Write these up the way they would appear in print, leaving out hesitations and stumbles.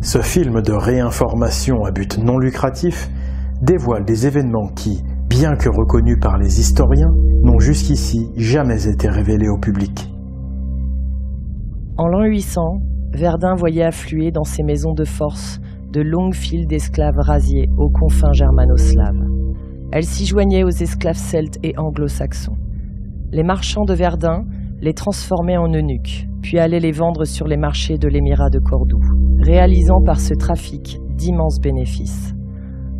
Ce film de réinformation à but non lucratif dévoile des événements qui, bien que reconnus par les historiens, n'ont jusqu'ici jamais été révélés au public. En l'an 800, Verdun voyait affluer dans ses maisons de force de longues files d'esclaves rasiés aux confins germano-slaves. Elles s'y joignaient aux esclaves celtes et anglo-saxons. Les marchands de Verdun les transformaient en eunuques, puis allaient les vendre sur les marchés de l'émirat de Cordoue, réalisant par ce trafic d'immenses bénéfices.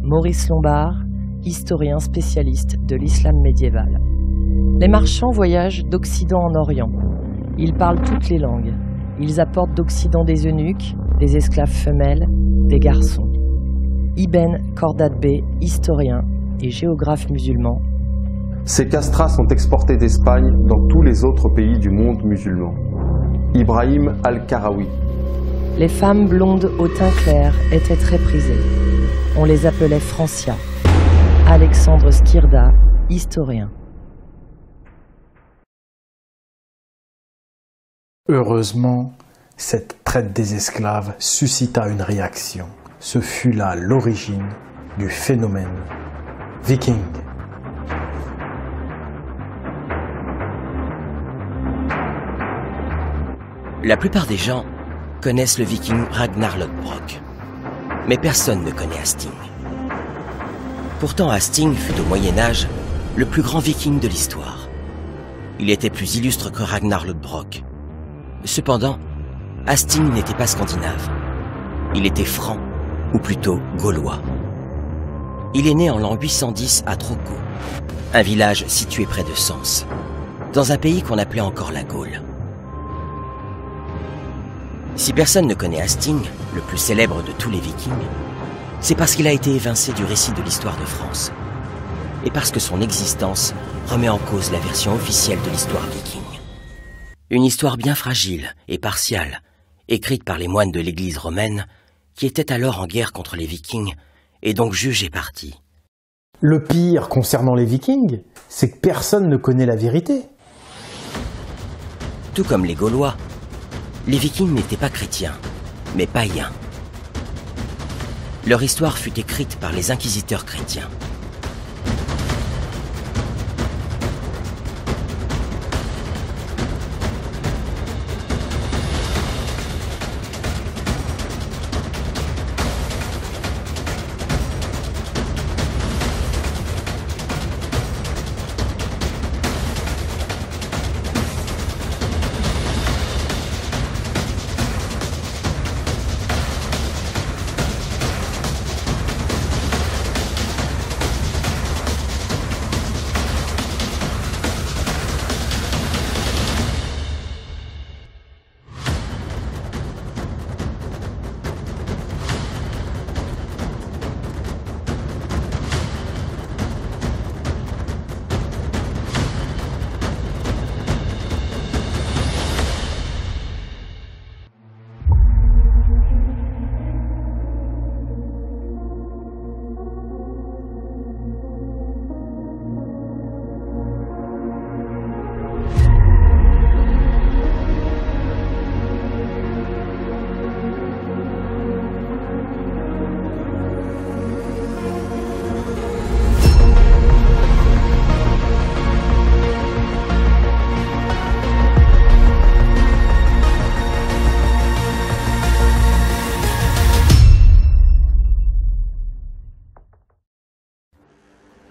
Maurice Lombard, historien spécialiste de l'islam médiéval. Les marchands voyagent d'Occident en Orient. Ils parlent toutes les langues. Ils apportent d'Occident des eunuques, des esclaves femelles, des garçons. Ibn Khordad Bey, historien et géographe musulman. Ces castrats sont exportés d'Espagne dans tous les autres pays du monde musulman. Ibrahim al-Karawi. Les femmes blondes au teint clair étaient très prisées. On les appelait Francia. Alexandre Skirda, historien. Heureusement, cette traite des esclaves suscita une réaction. Ce fut là l'origine du phénomène viking. La plupart des gens connaissent le viking Ragnar Lodbrok, mais personne ne connaît Hasting. Pourtant, Hasting fut au Moyen-Âge le plus grand viking de l'histoire. Il était plus illustre que Ragnar Lodbrok. Cependant, Hasting n'était pas scandinave. Il était franc, ou plutôt gaulois. Il est né en l'an 810 à Trocco, un village situé près de Sens, dans un pays qu'on appelait encore la Gaule. Si personne ne connaît Hasting, le plus célèbre de tous les vikings, c'est parce qu'il a été évincé du récit de l'histoire de France, et parce que son existence remet en cause la version officielle de l'histoire viking. Une histoire bien fragile et partiale, écrite par les moines de l'église romaine, qui étaient alors en guerre contre les vikings, et donc jugés partis. Le pire concernant les vikings, c'est que personne ne connaît la vérité. Tout comme les Gaulois, les vikings n'étaient pas chrétiens, mais païens. Leur histoire fut écrite par les inquisiteurs chrétiens.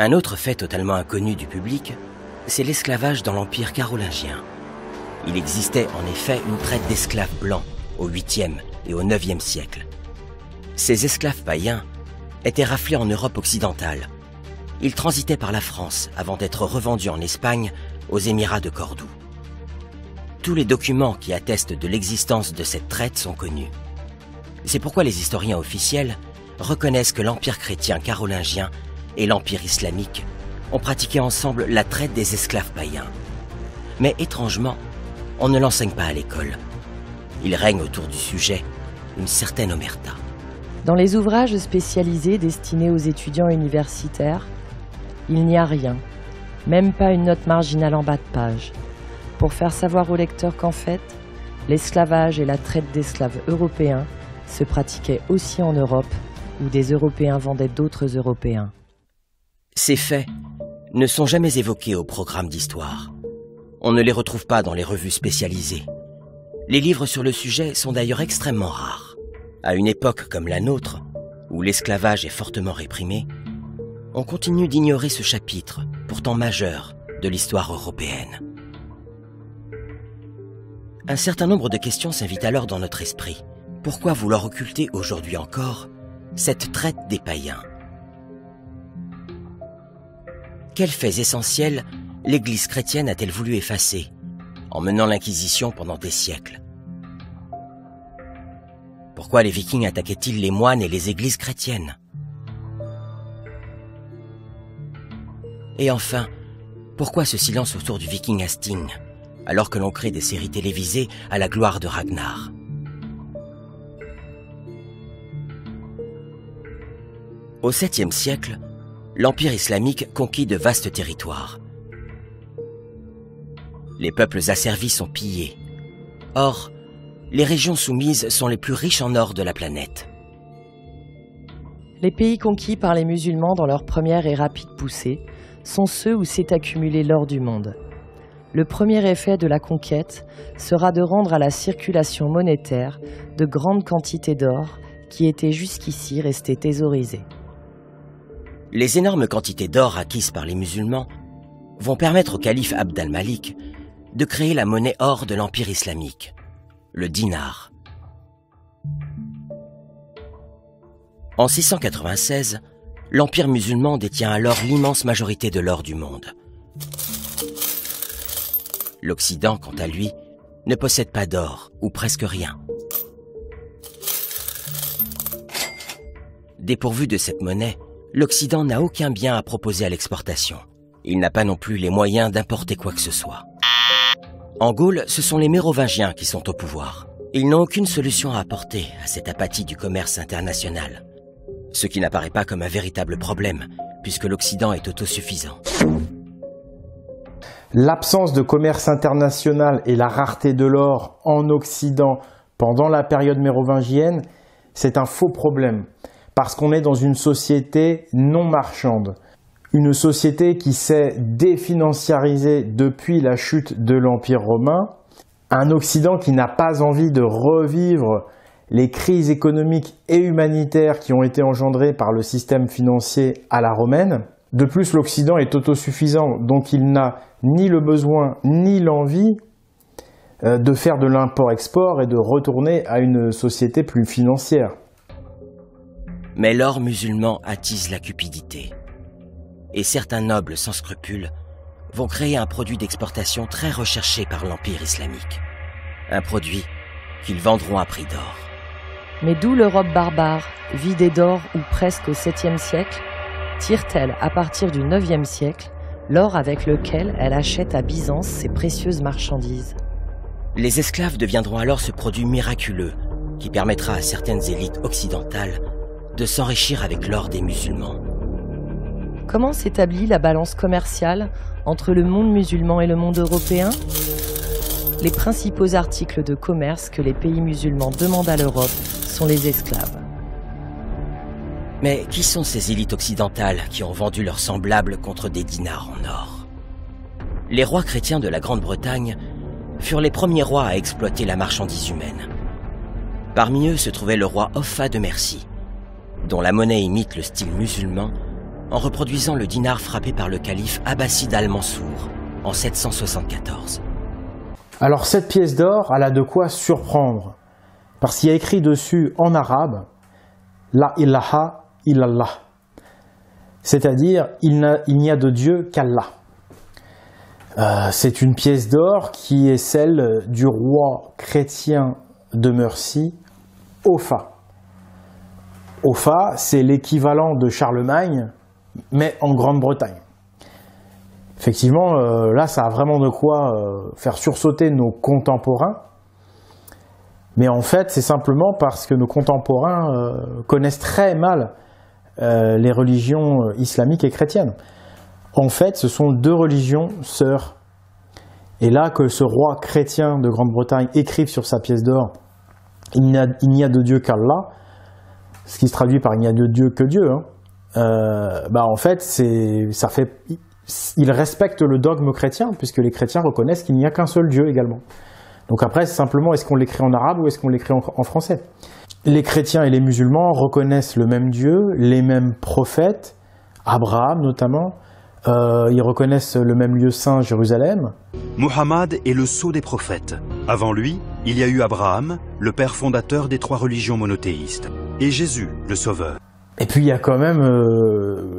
Un autre fait totalement inconnu du public, c'est l'esclavage dans l'Empire carolingien. Il existait en effet une traite d'esclaves blancs au 8e et au 9e siècle. Ces esclaves païens étaient raflés en Europe occidentale. Ils transitaient par la France avant d'être revendus en Espagne aux Émirats de Cordoue. Tous les documents qui attestent de l'existence de cette traite sont connus. C'est pourquoi les historiens officiels reconnaissent que l'Empire chrétien carolingien et l'Empire islamique ont pratiqué ensemble la traite des esclaves païens. Mais étrangement, on ne l'enseigne pas à l'école. Il règne autour du sujet une certaine omerta. Dans les ouvrages spécialisés destinés aux étudiants universitaires, il n'y a rien, même pas une note marginale en bas de page, pour faire savoir aux lecteurs qu'en fait, l'esclavage et la traite d'esclaves européens se pratiquait aussi en Europe, où des Européens vendaient d'autres Européens. Ces faits ne sont jamais évoqués au programme d'histoire. On ne les retrouve pas dans les revues spécialisées. Les livres sur le sujet sont d'ailleurs extrêmement rares. À une époque comme la nôtre, où l'esclavage est fortement réprimé, on continue d'ignorer ce chapitre, pourtant majeur, de l'histoire européenne. Un certain nombre de questions s'invitent alors dans notre esprit. Pourquoi vouloir occulter aujourd'hui encore cette traite des païens? Quels faits essentiels l'Église chrétienne a-t-elle voulu effacer, en menant l'Inquisition pendant des siècles? Pourquoi les Vikings attaquaient-ils les moines et les églises chrétiennes? Et enfin, pourquoi ce silence autour du Viking Hasting, alors que l'on crée des séries télévisées à la gloire de Ragnar? Au 7e siècle, l'Empire islamique conquit de vastes territoires. Les peuples asservis sont pillés. Or, les régions soumises sont les plus riches en or de la planète. Les pays conquis par les musulmans dans leur première et rapide poussée sont ceux où s'est accumulé l'or du monde. Le premier effet de la conquête sera de rendre à la circulation monétaire de grandes quantités d'or qui étaient jusqu'ici restées thésaurisées. Les énormes quantités d'or acquises par les musulmans vont permettre au calife Abd al-Malik de créer la monnaie or de l'Empire islamique, le dinar. En 696, l'Empire musulman détient alors l'immense majorité de l'or du monde. L'Occident, quant à lui, ne possède pas d'or, ou presque rien. Dépourvu de cette monnaie, l'Occident n'a aucun bien à proposer à l'exportation. Il n'a pas non plus les moyens d'importer quoi que ce soit. En Gaule, ce sont les Mérovingiens qui sont au pouvoir. Ils n'ont aucune solution à apporter à cette apathie du commerce international. Ce qui n'apparaît pas comme un véritable problème, puisque l'Occident est autosuffisant. L'absence de commerce international et la rareté de l'or en Occident pendant la période mérovingienne, c'est un faux problème, parce qu'on est dans une société non marchande. Une société qui s'est définanciarisée depuis la chute de l'Empire romain, un Occident qui n'a pas envie de revivre les crises économiques et humanitaires qui ont été engendrées par le système financier à la romaine. De plus, l'Occident est autosuffisant, donc il n'a ni le besoin ni l'envie de faire de l'import-export et de retourner à une société plus financière. Mais l'or musulman attise la cupidité. Et certains nobles sans scrupules vont créer un produit d'exportation très recherché par l'Empire islamique. Un produit qu'ils vendront à prix d'or. Mais d'où l'Europe barbare, vidée d'or ou presque au 7e siècle, tire-t-elle à partir du 9e siècle l'or avec lequel elle achète à Byzance ses précieuses marchandises? Les esclaves deviendront alors ce produit miraculeux qui permettra à certaines élites occidentales de s'enrichir avec l'or des musulmans. Comment s'établit la balance commerciale entre le monde musulman et le monde européen? Les principaux articles de commerce que les pays musulmans demandent à l'Europe sont les esclaves. Mais qui sont ces élites occidentales qui ont vendu leurs semblables contre des dinars en or? Les rois chrétiens de la Grande-Bretagne furent les premiers rois à exploiter la marchandise humaine. Parmi eux se trouvait le roi Offa de Mercie, dont la monnaie imite le style musulman en reproduisant le dinar frappé par le calife Abbasside al-Mansour en 774. Alors cette pièce d'or, elle a de quoi surprendre, parce qu'il y a écrit dessus en arabe « La ilaha illallah », c'est-à-dire « il n'y a de Dieu qu'Allah ». C'est une pièce d'or qui est celle du roi chrétien de Mercie, Offa. Offa, c'est l'équivalent de Charlemagne, mais en Grande-Bretagne. Effectivement, là, ça a vraiment de quoi faire sursauter nos contemporains. Mais en fait, c'est simplement parce que nos contemporains connaissent très mal les religions islamiques et chrétiennes. En fait, ce sont deux religions sœurs. Et là, que ce roi chrétien de Grande-Bretagne écrive sur sa pièce d'or il n'y a de Dieu qu'Allah, ce qui se traduit par il n'y a de Dieu que Dieu, en fait, il respecte le dogme chrétien, puisque les chrétiens reconnaissent qu'il n'y a qu'un seul Dieu également. Donc après, c'est simplement, est-ce qu'on l'écrit en arabe ou est-ce qu'on l'écrit en français? Les chrétiens et les musulmans reconnaissent le même Dieu, les mêmes prophètes, Abraham notamment, ils reconnaissent le même lieu saint, Jérusalem. Muhammad est le sceau des prophètes. Avant lui, il y a eu Abraham, le père fondateur des 3 religions monothéistes, et Jésus, le sauveur. Et puis il y a quand même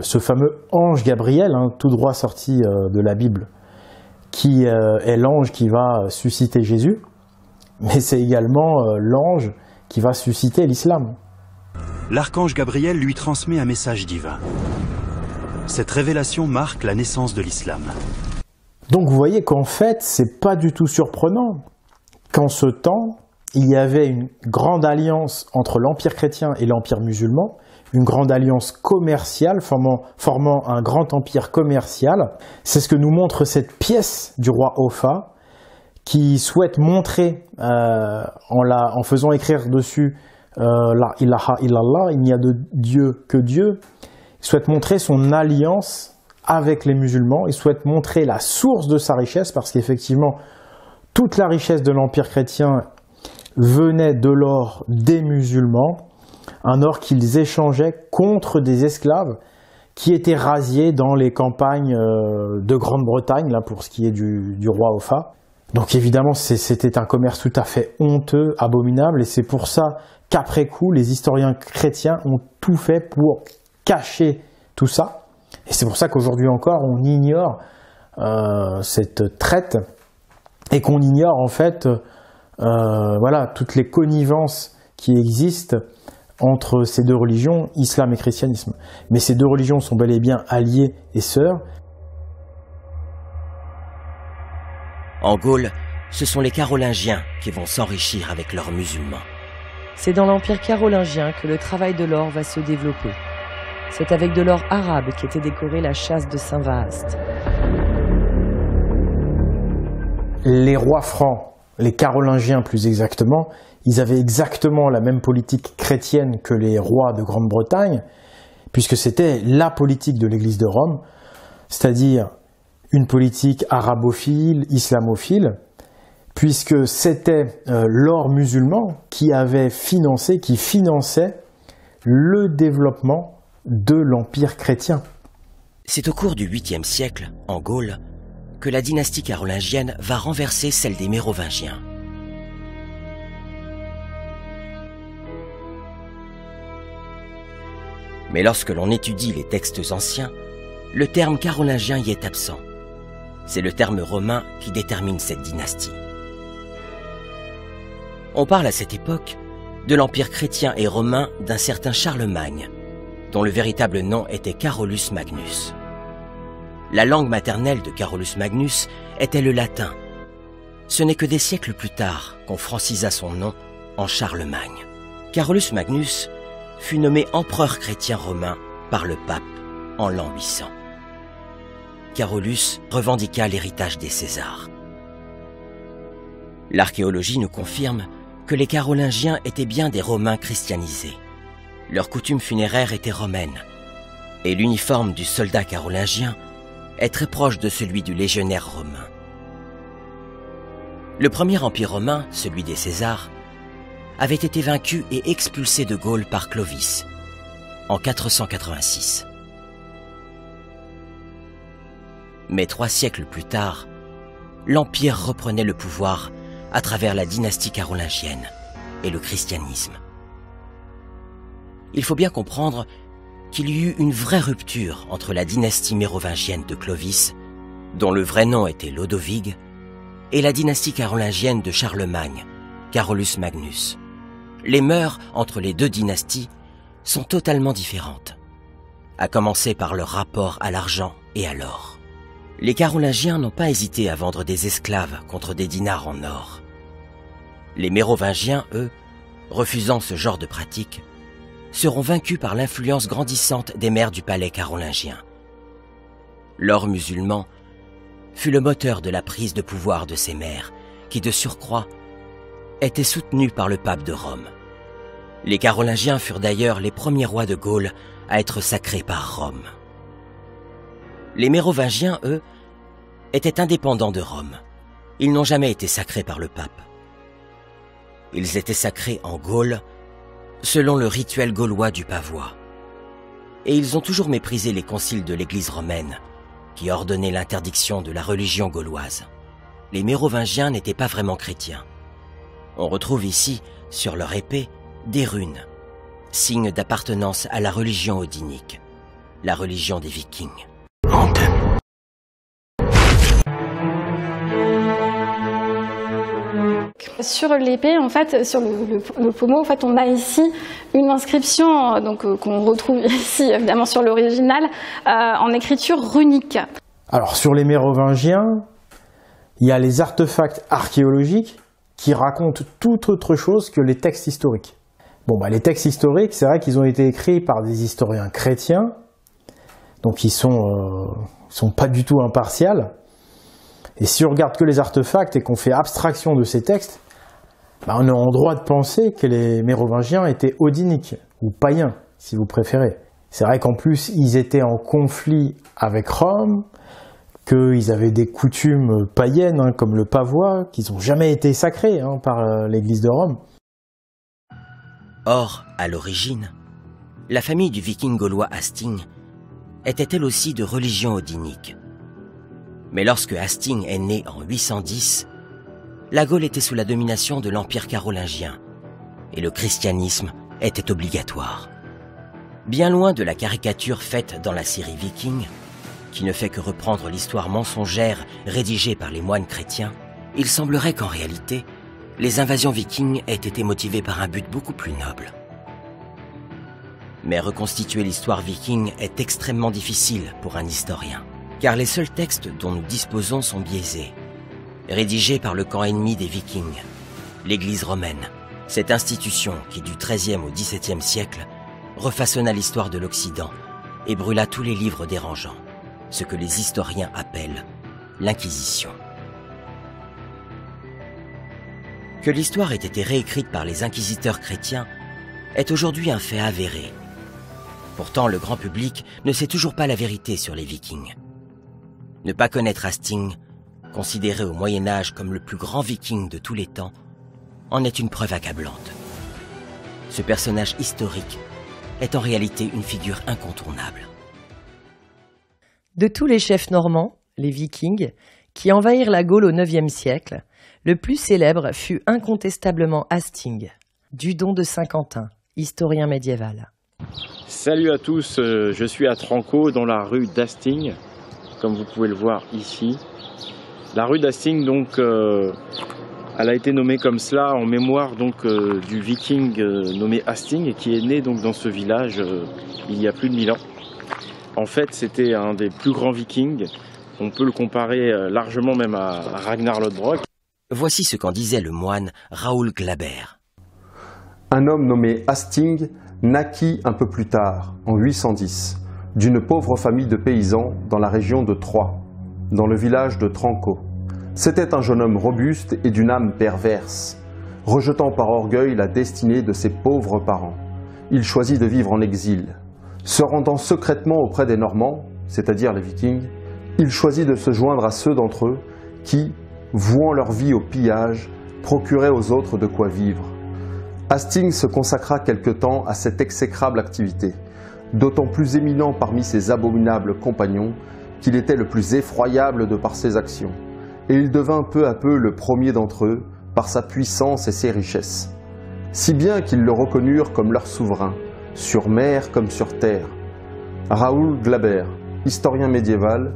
ce fameux ange Gabriel, tout droit sorti de la Bible, qui est l'ange qui va susciter Jésus, mais c'est également l'ange qui va susciter l'islam. L'archange Gabriel lui transmet un message divin. Cette révélation marque la naissance de l'islam. Donc vous voyez qu'en fait, c'est pas du tout surprenant qu'en ce temps, il y avait une grande alliance entre l'Empire chrétien et l'Empire musulman, une grande alliance commerciale formant un grand empire commercial. C'est ce que nous montre cette pièce du roi Offa, qui souhaite montrer, en faisant écrire dessus la ilaha illallah, il n'y a de Dieu que Dieu, il souhaite montrer son alliance avec les musulmans, il souhaite montrer la source de sa richesse, parce qu'effectivement, toute la richesse de l'Empire chrétien venait de l'or des musulmans, un or qu'ils échangeaient contre des esclaves qui étaient rasiés dans les campagnes de Grande-Bretagne, là pour ce qui est du roi Offa. Donc évidemment, c'était un commerce tout à fait honteux, abominable, et c'est pour ça qu'après coup, les historiens chrétiens ont tout fait pour cacher tout ça. Et c'est pour ça qu'aujourd'hui encore, on ignore cette traite, et qu'on ignore en fait toutes les connivences qui existent entre ces deux religions, islam et christianisme. Mais ces deux religions sont bel et bien alliées et sœurs. En Gaule, ce sont les Carolingiens qui vont s'enrichir avec leurs musulmans. C'est dans l'Empire carolingien que le travail de l'or va se développer. C'est avec de l'or arabe qu'était décorée la châsse de Saint-Vaast. Les rois francs, les Carolingiens plus exactement, ils avaient exactement la même politique chrétienne que les rois de Grande-Bretagne, puisque c'était la politique de l'Église de Rome, c'est-à-dire une politique arabophile, islamophile, puisque c'était l'or musulman qui finançait le développement de l'Empire chrétien. C'est au cours du 8e siècle, en Gaule, que la dynastie carolingienne va renverser celle des Mérovingiens. Mais lorsque l'on étudie les textes anciens, le terme carolingien y est absent. C'est le terme romain qui détermine cette dynastie. On parle à cette époque de l'empire chrétien et romain d'un certain Charlemagne, dont le véritable nom était Carolus Magnus. La langue maternelle de Carolus Magnus était le latin. Ce n'est que des siècles plus tard qu'on francisa son nom en Charlemagne. Carolus Magnus fut nommé empereur chrétien romain par le pape en l'an 800. Carolus revendiqua l'héritage des Césars. L'archéologie nous confirme que les Carolingiens étaient bien des Romains christianisés. Leur coutume funéraire était romaine, et l'uniforme du soldat carolingien est très proche de celui du légionnaire romain. Le premier empire romain, celui des Césars, avait été vaincu et expulsé de Gaule par Clovis en 486. Mais 3 siècles plus tard, l'empire reprenait le pouvoir à travers la dynastie carolingienne et le christianisme. Il faut bien comprendre qu'il y eut une vraie rupture entre la dynastie mérovingienne de Clovis, dont le vrai nom était Lodovig, et la dynastie carolingienne de Charlemagne, Carolus Magnus. Les mœurs entre les deux dynasties sont totalement différentes, à commencer par leur rapport à l'argent et à l'or. Les Carolingiens n'ont pas hésité à vendre des esclaves contre des dinars en or. Les Mérovingiens, eux, refusant ce genre de pratique, seront vaincus par l'influence grandissante des mères du palais carolingien. L'or musulman fut le moteur de la prise de pouvoir de ces mères, qui de surcroît était soutenu par le pape de Rome. Les Carolingiens furent d'ailleurs les premiers rois de Gaule à être sacrés par Rome. Les Mérovingiens, eux, étaient indépendants de Rome. Ils n'ont jamais été sacrés par le pape. Ils étaient sacrés en Gaule, selon le rituel gaulois du pavois. Et ils ont toujours méprisé les conciles de l'Église romaine, qui ordonnaient l'interdiction de la religion gauloise. Les Mérovingiens n'étaient pas vraiment chrétiens. On retrouve ici, sur leur épée, des runes, signe d'appartenance à la religion odinique, la religion des Vikings. Sur l'épée, en fait, sur le pommeau, en fait, on a ici une inscription donc qu'on retrouve ici évidemment sur l'original en écriture runique. Alors sur les Mérovingiens, il y a les artefacts archéologiques qui racontent toute autre chose que les textes historiques. Bon, les textes historiques, c'est vrai qu'ils ont été écrits par des historiens chrétiens, donc ils sont pas du tout impartials. Et si on regarde que les artefacts et qu'on fait abstraction de ces textes, on est en droit de penser que les Mérovingiens étaient odiniques, ou païens, si vous préférez. C'est vrai qu'en plus, ils étaient en conflit avec Rome, qu'ils avaient des coutumes païennes, comme le pavois, qu'ils n'ont jamais été sacrés par l'Église de Rome. Or, à l'origine, la famille du viking gaulois Hasting était elle aussi de religion odinique. Mais lorsque Hasting est né en 810, la Gaule était sous la domination de l'Empire carolingien et le christianisme était obligatoire. Bien loin de la caricature faite dans la série Viking, qui ne fait que reprendre l'histoire mensongère rédigée par les moines chrétiens, il semblerait qu'en réalité, les invasions vikings aient été motivées par un but beaucoup plus noble. Mais reconstituer l'histoire viking est extrêmement difficile pour un historien, car les seuls textes dont nous disposons sont biaisés, rédigés par le camp ennemi des Vikings, l'Église romaine, cette institution qui du XIIIe au XVIIe siècle refaçonna l'histoire de l'Occident et brûla tous les livres dérangeants, ce que les historiens appellent l'Inquisition. Que l'histoire ait été réécrite par les inquisiteurs chrétiens est aujourd'hui un fait avéré. Pourtant, le grand public ne sait toujours pas la vérité sur les Vikings. Ne pas connaître Hasting, considéré au Moyen-Âge comme le plus grand viking de tous les temps, en est une preuve accablante. Ce personnage historique est en réalité une figure incontournable. De tous les chefs normands, les Vikings, qui envahirent la Gaule au IXe siècle, le plus célèbre fut incontestablement Hasting, Dudon de Saint-Quentin, historien médiéval. Salut à tous, je suis à Tranco dans la rue d'Hasting, comme vous pouvez le voir ici. La rue d'Hasting, donc, elle a été nommée comme cela en mémoire donc, du viking nommé Hasting, qui est né donc, dans ce village il y a plus de 1000 ans. En fait, c'était un des plus grands vikings. On peut le comparer largement même à Ragnar Lodbrok. Voici ce qu'en disait le moine Raoul Glaber. Un homme nommé Hasting naquit un peu plus tard, en 810, d'une pauvre famille de paysans dans la région de Troyes, dans le village de Tranco. C'était un jeune homme robuste et d'une âme perverse. Rejetant par orgueil la destinée de ses pauvres parents, il choisit de vivre en exil. Se rendant secrètement auprès des Normands, c'est-à-dire les Vikings, il choisit de se joindre à ceux d'entre eux qui, vouant leur vie au pillage, procuraient aux autres de quoi vivre. Hasting se consacra quelque temps à cette exécrable activité, d'autant plus éminent parmi ses abominables compagnons qu'il était le plus effroyable de par ses actions, et il devint peu à peu le premier d'entre eux par sa puissance et ses richesses, si bien qu'ils le reconnurent comme leur souverain, sur mer comme sur terre. Raoul Glaber, historien médiéval,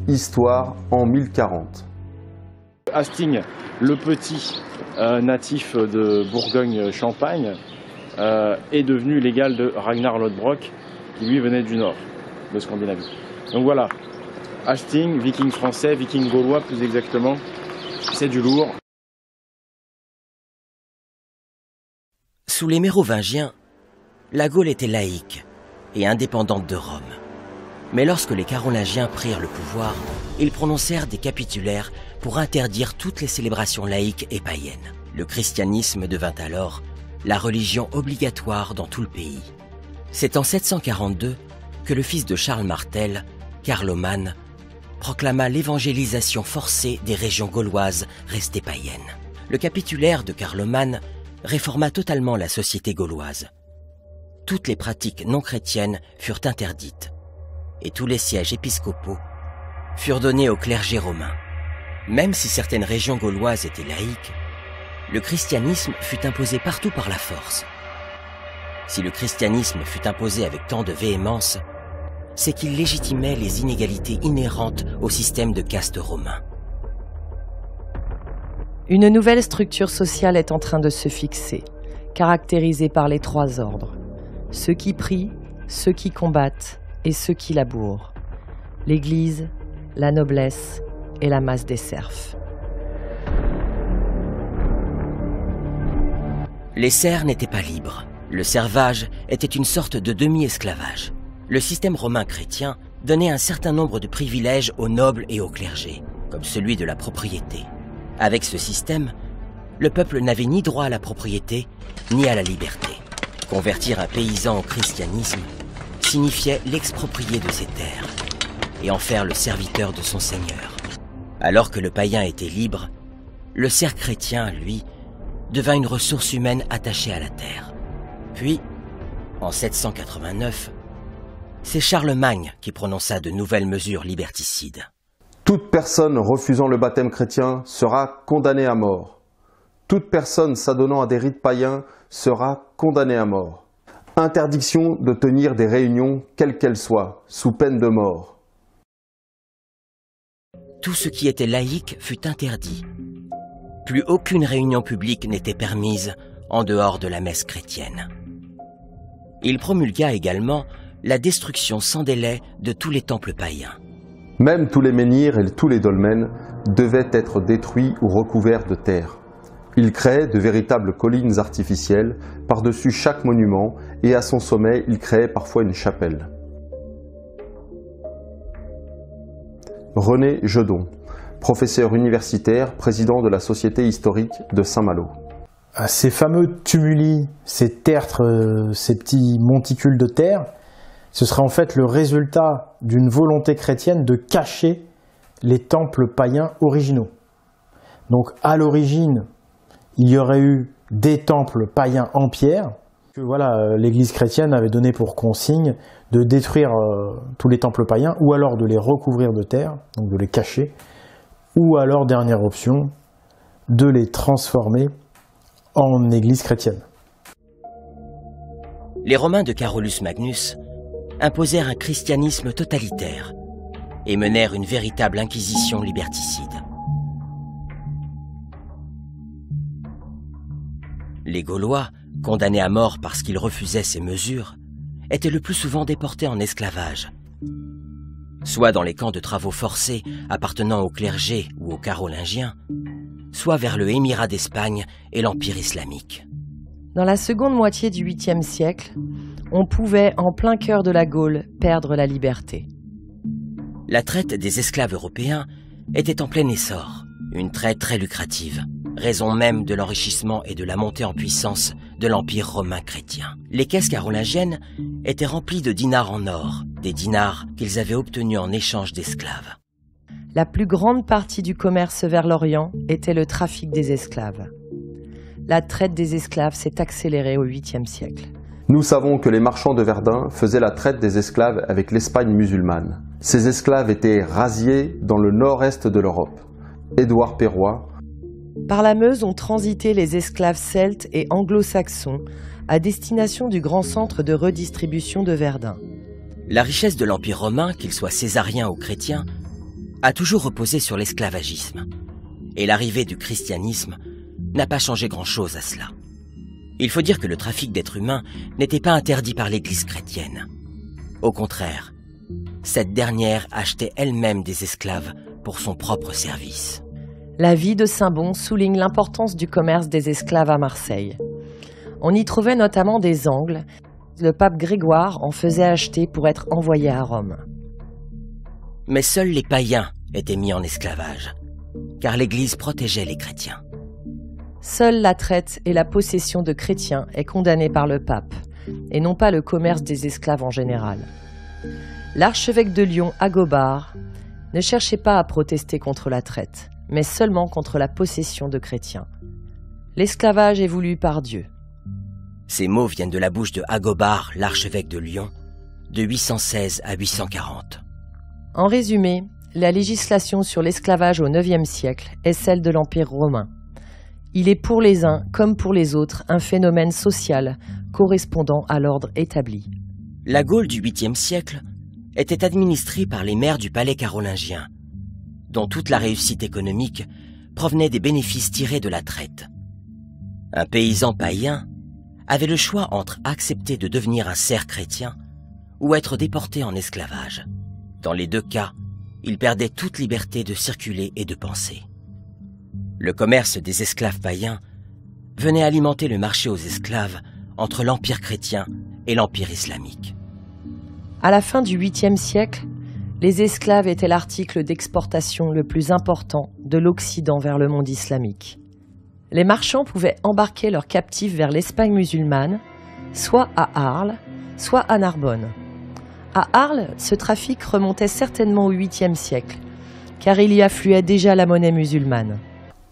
Histoire en 1040. Hasting, le petit natif de Bourgogne-Champagne, est devenu l'égal de Ragnar Lodbrok, qui lui venait du nord, de Scandinavie. Donc voilà, Hasting, viking français, viking gaulois plus exactement, c'est du lourd. Sous les Mérovingiens, la Gaule était laïque et indépendante de Rome. Mais lorsque les Carolingiens prirent le pouvoir, ils prononcèrent des capitulaires pour interdire toutes les célébrations laïques et païennes. Le christianisme devint alors la religion obligatoire dans tout le pays. C'est en 742 que le fils de Charles Martel, Carloman, proclama l'évangélisation forcée des régions gauloises restées païennes. Le capitulaire de Carloman réforma totalement la société gauloise. Toutes les pratiques non chrétiennes furent interdites et tous les sièges épiscopaux furent donnés au clergé romain. Même si certaines régions gauloises étaient laïques, le christianisme fut imposé partout par la force. Si le christianisme fut imposé avec tant de véhémence, c'est qu'il légitimait les inégalités inhérentes au système de caste romain. Une nouvelle structure sociale est en train de se fixer, caractérisée par les 3 ordres. Ceux qui prient, ceux qui combattent et ceux qui labourent. L'Église, la noblesse et la masse des serfs. Les serfs n'étaient pas libres. Le servage était une sorte de demi-esclavage. Le système romain chrétien donnait un certain nombre de privilèges aux nobles et au clergé, comme celui de la propriété. Avec ce système, le peuple n'avait ni droit à la propriété, ni à la liberté. Convertir un paysan au christianisme signifiait l'exproprier de ses terres et en faire le serviteur de son seigneur. Alors que le païen était libre, le serf chrétien, lui, devint une ressource humaine attachée à la terre. Puis, en 789, c'est Charlemagne qui prononça de nouvelles mesures liberticides. Toute personne refusant le baptême chrétien sera condamnée à mort. Toute personne s'adonnant à des rites païens sera condamnée à mort. Interdiction de tenir des réunions, quelles qu'elles soient, sous peine de mort. Tout ce qui était laïque fut interdit. Plus aucune réunion publique n'était permise en dehors de la messe chrétienne. Il promulgua également la destruction sans délai de tous les temples païens. Même tous les menhirs et tous les dolmens devaient être détruits ou recouverts de terre. Il créait de véritables collines artificielles par-dessus chaque monument et à son sommet, il créait parfois une chapelle. René Jedon, professeur universitaire, président de la Société historique de Saint-Malo. Ces fameux tumuli, ces tertres, ces petits monticules de terre, ce serait en fait le résultat d'une volonté chrétienne de cacher les temples païens originaux. Donc à l'origine, il y aurait eu des temples païens en pierre, que voilà, l'Église chrétienne avait donné pour consigne de détruire tous les temples païens, ou alors de les recouvrir de terre, donc de les cacher, ou alors, dernière option, de les transformer en Église chrétienne. Les Romains de Carolus Magnus imposèrent un christianisme totalitaire et menèrent une véritable inquisition liberticide. Les Gaulois, condamnés à mort parce qu'ils refusaient ces mesures, étaient le plus souvent déportés en esclavage, soit dans les camps de travaux forcés appartenant au clergé ou aux Carolingiens, soit vers le Émirat d'Espagne et l'Empire islamique. Dans la seconde moitié du 8e siècle, on pouvait, en plein cœur de la Gaule, perdre la liberté. La traite des esclaves européens était en plein essor, une traite très lucrative, raison même de l'enrichissement et de la montée en puissance de l'Empire romain chrétien. Les caisses carolingiennes étaient remplies de dinars en or, des dinars qu'ils avaient obtenus en échange d'esclaves. La plus grande partie du commerce vers l'Orient était le trafic des esclaves. La traite des esclaves s'est accélérée au 8e siècle. Nous savons que les marchands de Verdun faisaient la traite des esclaves avec l'Espagne musulmane. Ces esclaves étaient rasiés dans le nord-est de l'Europe. Édouard Perrois. Par la Meuse ont transité les esclaves celtes et anglo-saxons à destination du grand centre de redistribution de Verdun. La richesse de l'Empire romain, qu'il soit césarien ou chrétien, a toujours reposé sur l'esclavagisme. Et l'arrivée du christianisme n'a pas changé grand-chose à cela. Il faut dire que le trafic d'êtres humains n'était pas interdit par l'Église chrétienne. Au contraire, cette dernière achetait elle-même des esclaves pour son propre service. La vie de Saint-Bon souligne l'importance du commerce des esclaves à Marseille. On y trouvait notamment des Angles. Le pape Grégoire en faisait acheter pour être envoyé à Rome. Mais seuls les païens étaient mis en esclavage, car l'Église protégeait les chrétiens. Seule la traite et la possession de chrétiens est condamnée par le pape, et non pas le commerce des esclaves en général. L'archevêque de Lyon, Agobard, ne cherchait pas à protester contre la traite, mais seulement contre la possession de chrétiens. L'esclavage est voulu par Dieu. Ces mots viennent de la bouche de Agobard, l'archevêque de Lyon, de 816 à 840. En résumé, la législation sur l'esclavage au IXe siècle est celle de l'Empire romain. Il est pour les uns comme pour les autres un phénomène social correspondant à l'ordre établi. La Gaule du 8e siècle était administrée par les maires du palais carolingien, dont toute la réussite économique provenait des bénéfices tirés de la traite. Un paysan païen avait le choix entre accepter de devenir un serf chrétien ou être déporté en esclavage. Dans les deux cas, il perdait toute liberté de circuler et de penser. Le commerce des esclaves païens venait alimenter le marché aux esclaves entre l'Empire chrétien et l'Empire islamique. À la fin du 8e siècle, les esclaves étaient l'article d'exportation le plus important de l'Occident vers le monde islamique. Les marchands pouvaient embarquer leurs captifs vers l'Espagne musulmane, soit à Arles, soit à Narbonne. À Arles, ce trafic remontait certainement au 8e siècle, car il y affluait déjà la monnaie musulmane.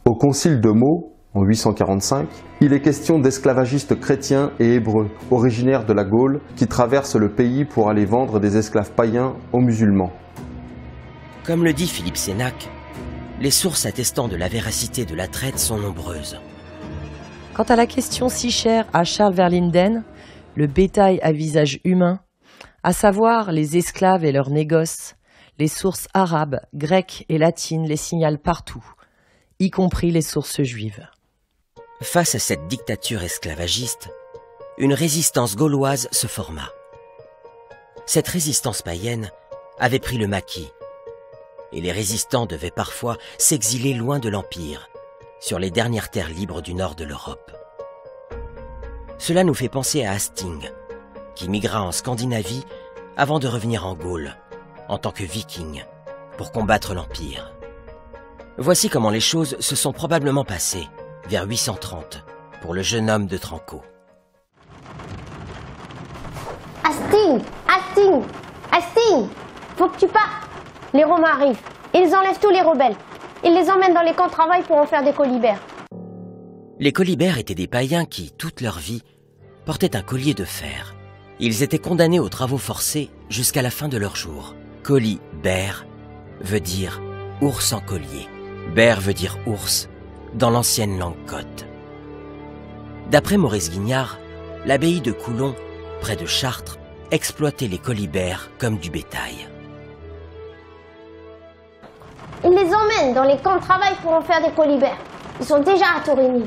Au concile de Meaux, en 845, il est question d'esclavagistes chrétiens et hébreux, originaires de la Gaule, qui traversent le pays pour aller vendre des esclaves païens aux musulmans. Comme le dit Philippe Sénac, les sources attestant de la véracité de la traite sont nombreuses. Quant à la question si chère à Charles Verlinden, le bétail à visage humain, à savoir les esclaves et leurs négoces, les sources arabes, grecques et latines les signalent partout, y compris les sources juives. Face à cette dictature esclavagiste, une résistance gauloise se forma. Cette résistance païenne avait pris le maquis, et les résistants devaient parfois s'exiler loin de l'Empire, sur les dernières terres libres du nord de l'Europe. Cela nous fait penser à Hasting, qui migra en Scandinavie avant de revenir en Gaule, en tant que viking, pour combattre l'Empire. Voici comment les choses se sont probablement passées, vers 830, pour le jeune homme de Tranco. Hasting, Hasting, Hasting, faut que tu partes. Les Romains arrivent. Ils enlèvent tous les rebelles. Ils les emmènent dans les camps de travail pour en faire des colibères. Les colibères étaient des païens qui, toute leur vie, portaient un collier de fer. Ils étaient condamnés aux travaux forcés jusqu'à la fin de leur jour. Colibère veut dire ours en collier. Bère veut dire ours dans l'ancienne langue cote. D'après Maurice Guignard, l'abbaye de Coulon, près de Chartres, exploitait les colibères comme du bétail. Ils les emmènent dans les camps de travail pour en faire des colibères. Ils sont déjà à Torigny.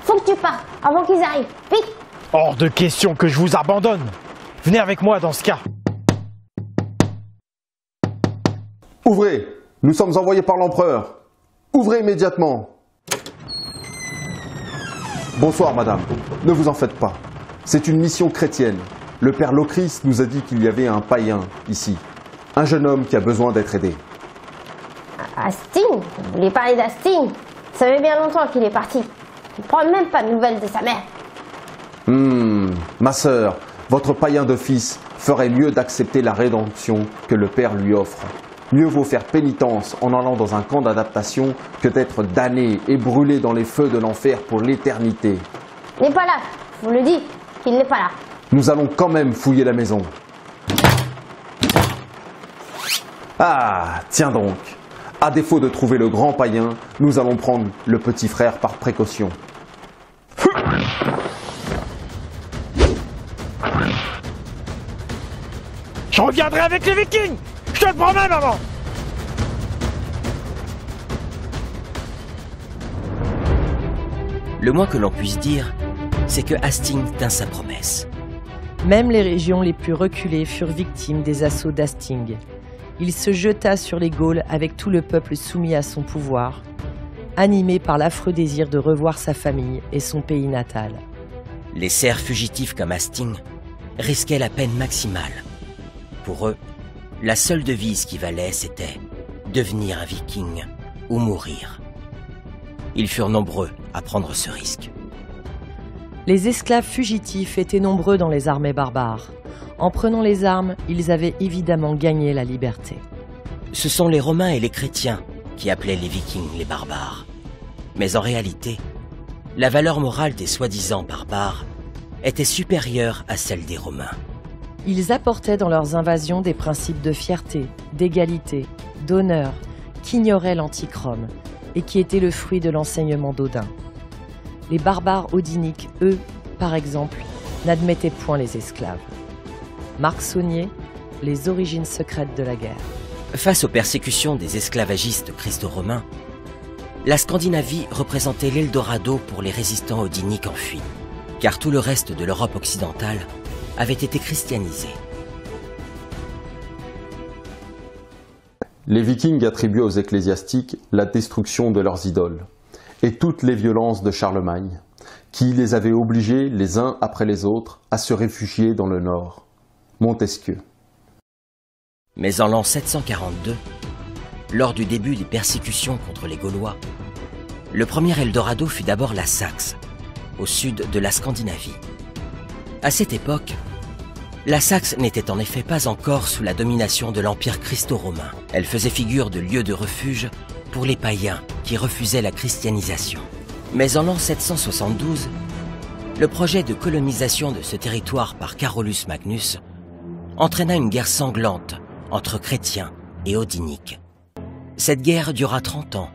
Faut que tu partes avant qu'ils arrivent. Vite! Hors de question que je vous abandonne. Venez avec moi dans ce cas. Ouvrez! Nous sommes envoyés par l'empereur. Ouvrez immédiatement. Bonsoir, madame. Ne vous en faites pas. C'est une mission chrétienne. Le père Locris nous a dit qu'il y avait un païen ici. Un jeune homme qui a besoin d'être aidé. Hasting? Vous voulez parler d'Hasting? Ça fait bien longtemps qu'il est parti. Il ne prend même pas de nouvelles de sa mère. Ma sœur, votre païen de fils ferait mieux d'accepter la rédemption que le père lui offre. Mieux vaut faire pénitence en allant dans un camp d'adaptation que d'être damné et brûlé dans les feux de l'enfer pour l'éternité. Il n'est pas là. Je vous le dis, qu'il n'est pas là. Nous allons quand même fouiller la maison. Ah, tiens donc. À défaut de trouver le grand païen, nous allons prendre le petit frère par précaution. Je reviendrai avec les Vikings. Je te le promets, maman. Le moins que l'on puisse dire, c'est que Hasting tint sa promesse. Même les régions les plus reculées furent victimes des assauts d'Hasting. Il se jeta sur les Gaules avec tout le peuple soumis à son pouvoir, animé par l'affreux désir de revoir sa famille et son pays natal. Les serfs fugitifs comme Hasting risquaient la peine maximale. Pour eux, la seule devise qui valait, c'était devenir un viking ou mourir. Ils furent nombreux à prendre ce risque. Les esclaves fugitifs étaient nombreux dans les armées barbares. En prenant les armes, ils avaient évidemment gagné la liberté. Ce sont les Romains et les chrétiens qui appelaient les Vikings les barbares. Mais en réalité, la valeur morale des soi-disant barbares était supérieure à celle des Romains. Ils apportaient dans leurs invasions des principes de fierté, d'égalité, d'honneur, qu'ignorait l'antique Rome et qui étaient le fruit de l'enseignement d'Odin. Les barbares odiniques, eux, par exemple, n'admettaient point les esclaves. Marc Saunier, Les origines secrètes de la guerre. Face aux persécutions des esclavagistes christo-romains, la Scandinavie représentait l'Eldorado pour les résistants odiniques en fuite, car tout le reste de l'Europe occidentale avait été christianisé. Les Vikings attribuaient aux ecclésiastiques la destruction de leurs idoles et toutes les violences de Charlemagne, qui les avait obligés les uns après les autres à se réfugier dans le nord. Montesquieu. Mais en l'an 742, lors du début des persécutions contre les Gaulois, le premier Eldorado fut d'abord la Saxe, au sud de la Scandinavie. À cette époque, la Saxe n'était en effet pas encore sous la domination de l'Empire christo-romain. Elle faisait figure de lieu de refuge pour les païens qui refusaient la christianisation. Mais en l'an 772, le projet de colonisation de ce territoire par Carolus Magnus entraîna une guerre sanglante entre chrétiens et odiniques. Cette guerre dura 30 ans.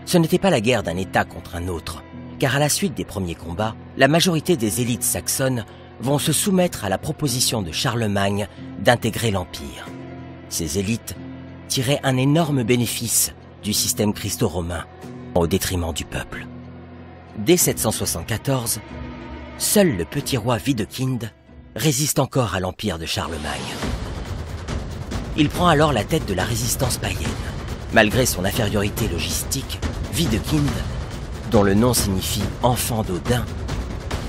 Ce n'était pas la guerre d'un État contre un autre, car à la suite des premiers combats, la majorité des élites saxonnes vont se soumettre à la proposition de Charlemagne d'intégrer l'Empire. Ces élites tiraient un énorme bénéfice du système christo-romain au détriment du peuple. Dès 774, seul le petit roi Widukind résiste encore à l'Empire de Charlemagne. Il prend alors la tête de la résistance païenne. Malgré son infériorité logistique, Widukind, dont le nom signifie « enfant d'Odin »,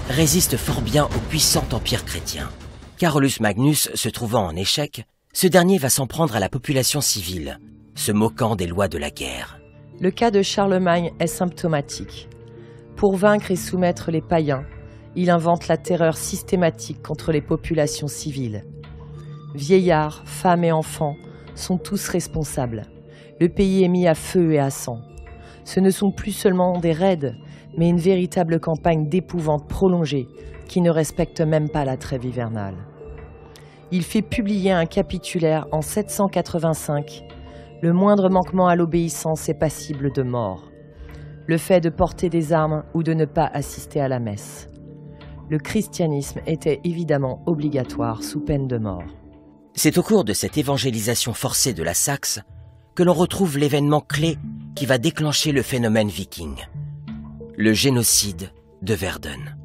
résiste fort bien au puissant empire chrétien. Carolus Magnus se trouvant en échec, ce dernier va s'en prendre à la population civile, se moquant des lois de la guerre. Le cas de Charlemagne est symptomatique. Pour vaincre et soumettre les païens, il invente la terreur systématique contre les populations civiles. Vieillards, femmes et enfants sont tous responsables. Le pays est mis à feu et à sang. Ce ne sont plus seulement des raids, mais une véritable campagne d'épouvante prolongée qui ne respecte même pas la trêve hivernale. Il fait publier un capitulaire en 785. Le moindre manquement à l'obéissance est passible de mort. Le fait de porter des armes ou de ne pas assister à la messe. Le christianisme était évidemment obligatoire sous peine de mort. C'est au cours de cette évangélisation forcée de la Saxe que l'on retrouve l'événement clé qui va déclencher le phénomène viking, le génocide de Verden.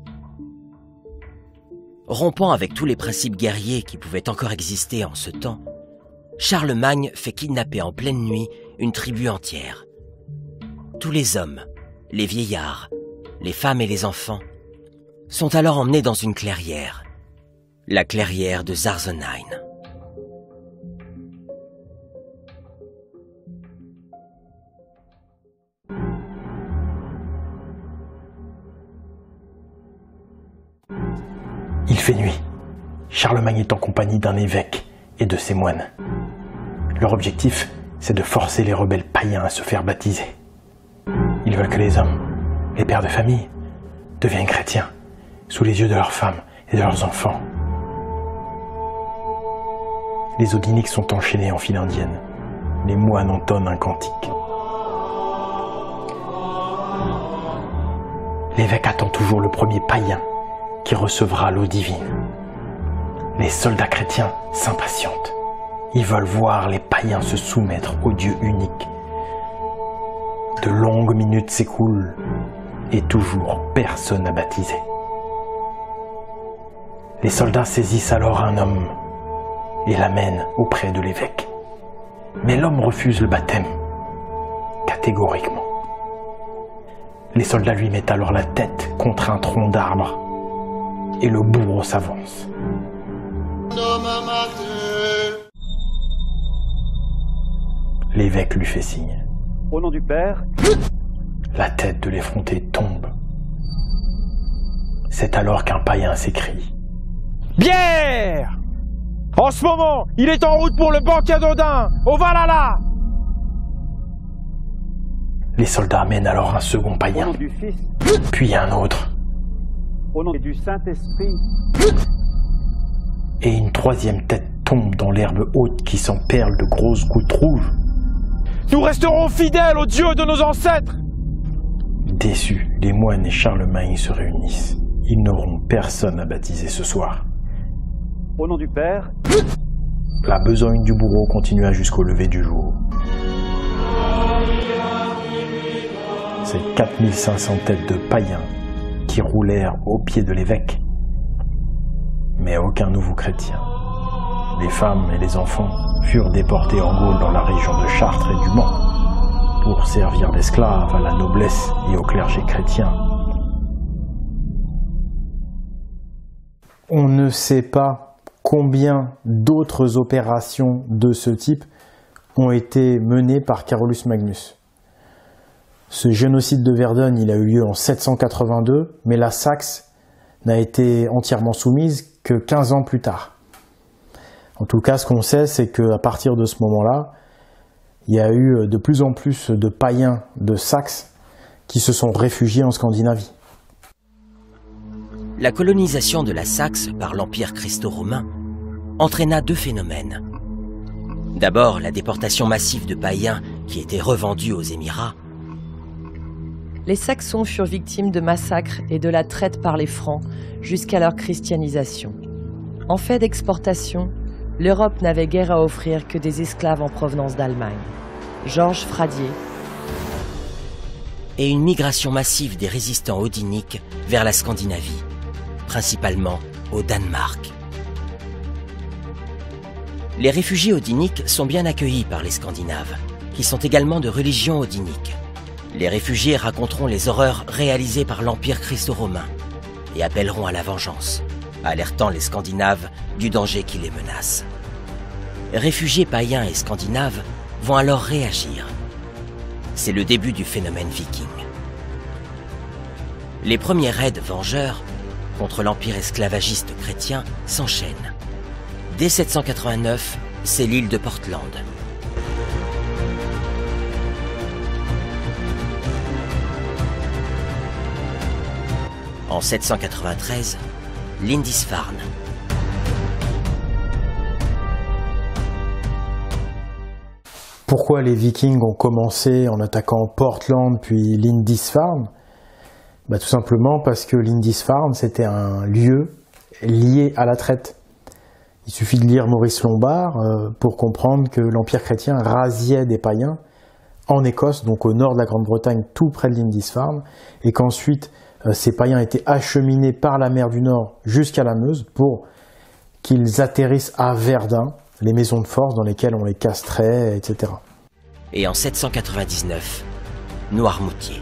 Rompant avec tous les principes guerriers qui pouvaient encore exister en ce temps, Charlemagne fait kidnapper en pleine nuit une tribu entière. Tous les hommes, les vieillards, les femmes et les enfants sont alors emmenés dans une clairière, la clairière de Zarzenhain. Il fait nuit. Charlemagne est en compagnie d'un évêque et de ses moines. Leur objectif, c'est de forcer les rebelles païens à se faire baptiser. Ils veulent que les hommes, les pères de famille, deviennent chrétiens, sous les yeux de leurs femmes et de leurs enfants. Les odiniques sont enchaînés en file indienne. Les moines entonnent un cantique. L'évêque attend toujours le premier païen qui recevra l'eau divine. Les soldats chrétiens s'impatientent. Ils veulent voir les païens se soumettre au Dieu unique. De longues minutes s'écoulent et toujours personne à baptiser. Les soldats saisissent alors un homme et l'amènent auprès de l'évêque. Mais l'homme refuse le baptême, catégoriquement. Les soldats lui mettent alors la tête contre un tronc d'arbre et le bourreau s'avance. L'évêque lui fait signe. Au nom du Père la tête de l'effronté tombe. C'est alors qu'un païen s'écrie. Bière! En ce moment, il est en route pour le banquet d'Odin, au Valhalla! Les soldats mènent alors un second païen, Au nom du Fils, puis un autre, au nom du Saint-Esprit, et une troisième tête tombe dans l'herbe haute qui s'en perle de grosses gouttes rouges. Nous resterons fidèles au Dieu de nos ancêtres! Déçus, les moines et Charlemagne se réunissent. Ils n'auront personne à baptiser ce soir. au nom du Père, La besogne du bourreau continua jusqu'au lever du jour. Ces 4500 têtes de païens qui roulèrent aux pieds de l'évêque. Mais aucun nouveau chrétien. Les femmes et les enfants furent déportés en Gaule dans la région de Chartres et du Mans pour servir d'esclaves à la noblesse et au clergé chrétien. On ne sait pas combien d'autres opérations de ce type ont été menées par Carolus Magnus. Ce génocide de Verdun, il a eu lieu en 782, mais la Saxe n'a été entièrement soumise que 15 ans plus tard. En tout cas, ce qu'on sait, c'est qu'à partir de ce moment-là, il y a eu de plus en plus de païens de Saxe qui se sont réfugiés en Scandinavie. La colonisation de la Saxe par l'Empire christo-romain entraîna deux phénomènes. D'abord, la déportation massive de païens qui étaient revendus aux Émirats. Les Saxons furent victimes de massacres et de la traite par les Francs jusqu'à leur christianisation. En fait d'exportation, l'Europe n'avait guère à offrir que des esclaves en provenance d'Allemagne. Georges Fradier. Et une migration massive des résistants odiniques vers la Scandinavie, principalement au Danemark. Les réfugiés odiniques sont bien accueillis par les Scandinaves, qui sont également de religion odinique. Les réfugiés raconteront les horreurs réalisées par l'Empire christo-romain et appelleront à la vengeance, alertant les Scandinaves du danger qui les menace. Réfugiés païens et Scandinaves vont alors réagir. C'est le début du phénomène viking. Les premiers raids vengeurs contre l'empire esclavagiste chrétien s'enchaînent. Dès 789, c'est l'île de Portland. En 793, Lindisfarne. Pourquoi les Vikings ont commencé en attaquant Portland puis Lindisfarne? Tout simplement parce que Lindisfarne, c'était un lieu lié à la traite. Il suffit de lire Maurice Lombard pour comprendre que l'Empire chrétien rasiait des païens en Écosse, donc au nord de la Grande-Bretagne, tout près de Lindisfarne, et qu'ensuite ces païens étaient acheminés par la mer du Nord jusqu'à la Meuse pour qu'ils atterrissent à Verdun, les maisons de force dans lesquelles on les castrait, etc. Et en 799, Noirmoutier.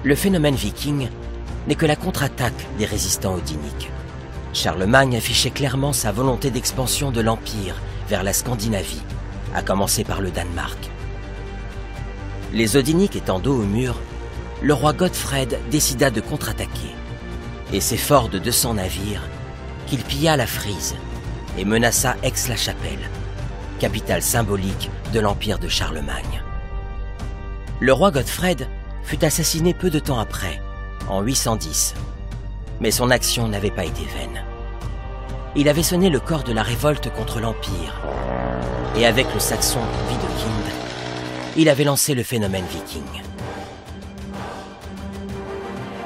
Le phénomène viking n'est que la contre-attaque des résistants odiniques. Charlemagne affichait clairement sa volonté d'expansion de l'Empire vers la Scandinavie, à commencer par le Danemark. Les Odiniques étant dos au mur, le roi Godfred décida de contre-attaquer. Et c'est fort de 200 navires qu'il pilla la Frise et menaça Aix-la-Chapelle, capitale symbolique de l'Empire de Charlemagne. Le roi Godfred fut assassiné peu de temps après, en 810. Mais son action n'avait pas été vaine. Il avait sonné le corps de la révolte contre l'Empire. Et avec le saxon Widukind, il avait lancé le phénomène viking.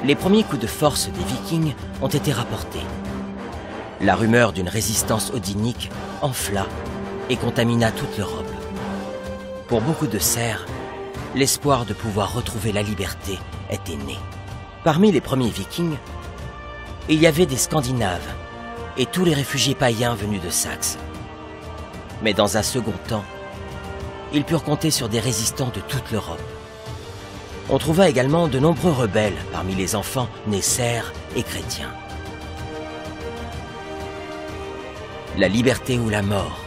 Les premiers coups de force des Vikings ont été rapportés. La rumeur d'une résistance odinique enfla et contamina toute l'Europe. Pour beaucoup de serfs, l'espoir de pouvoir retrouver la liberté était né. Parmi les premiers Vikings, il y avait des Scandinaves et tous les réfugiés païens venus de Saxe. Mais dans un second temps, ils purent compter sur des résistants de toute l'Europe. On trouva également de nombreux rebelles parmi les enfants nés serfs et chrétiens. La liberté ou la mort,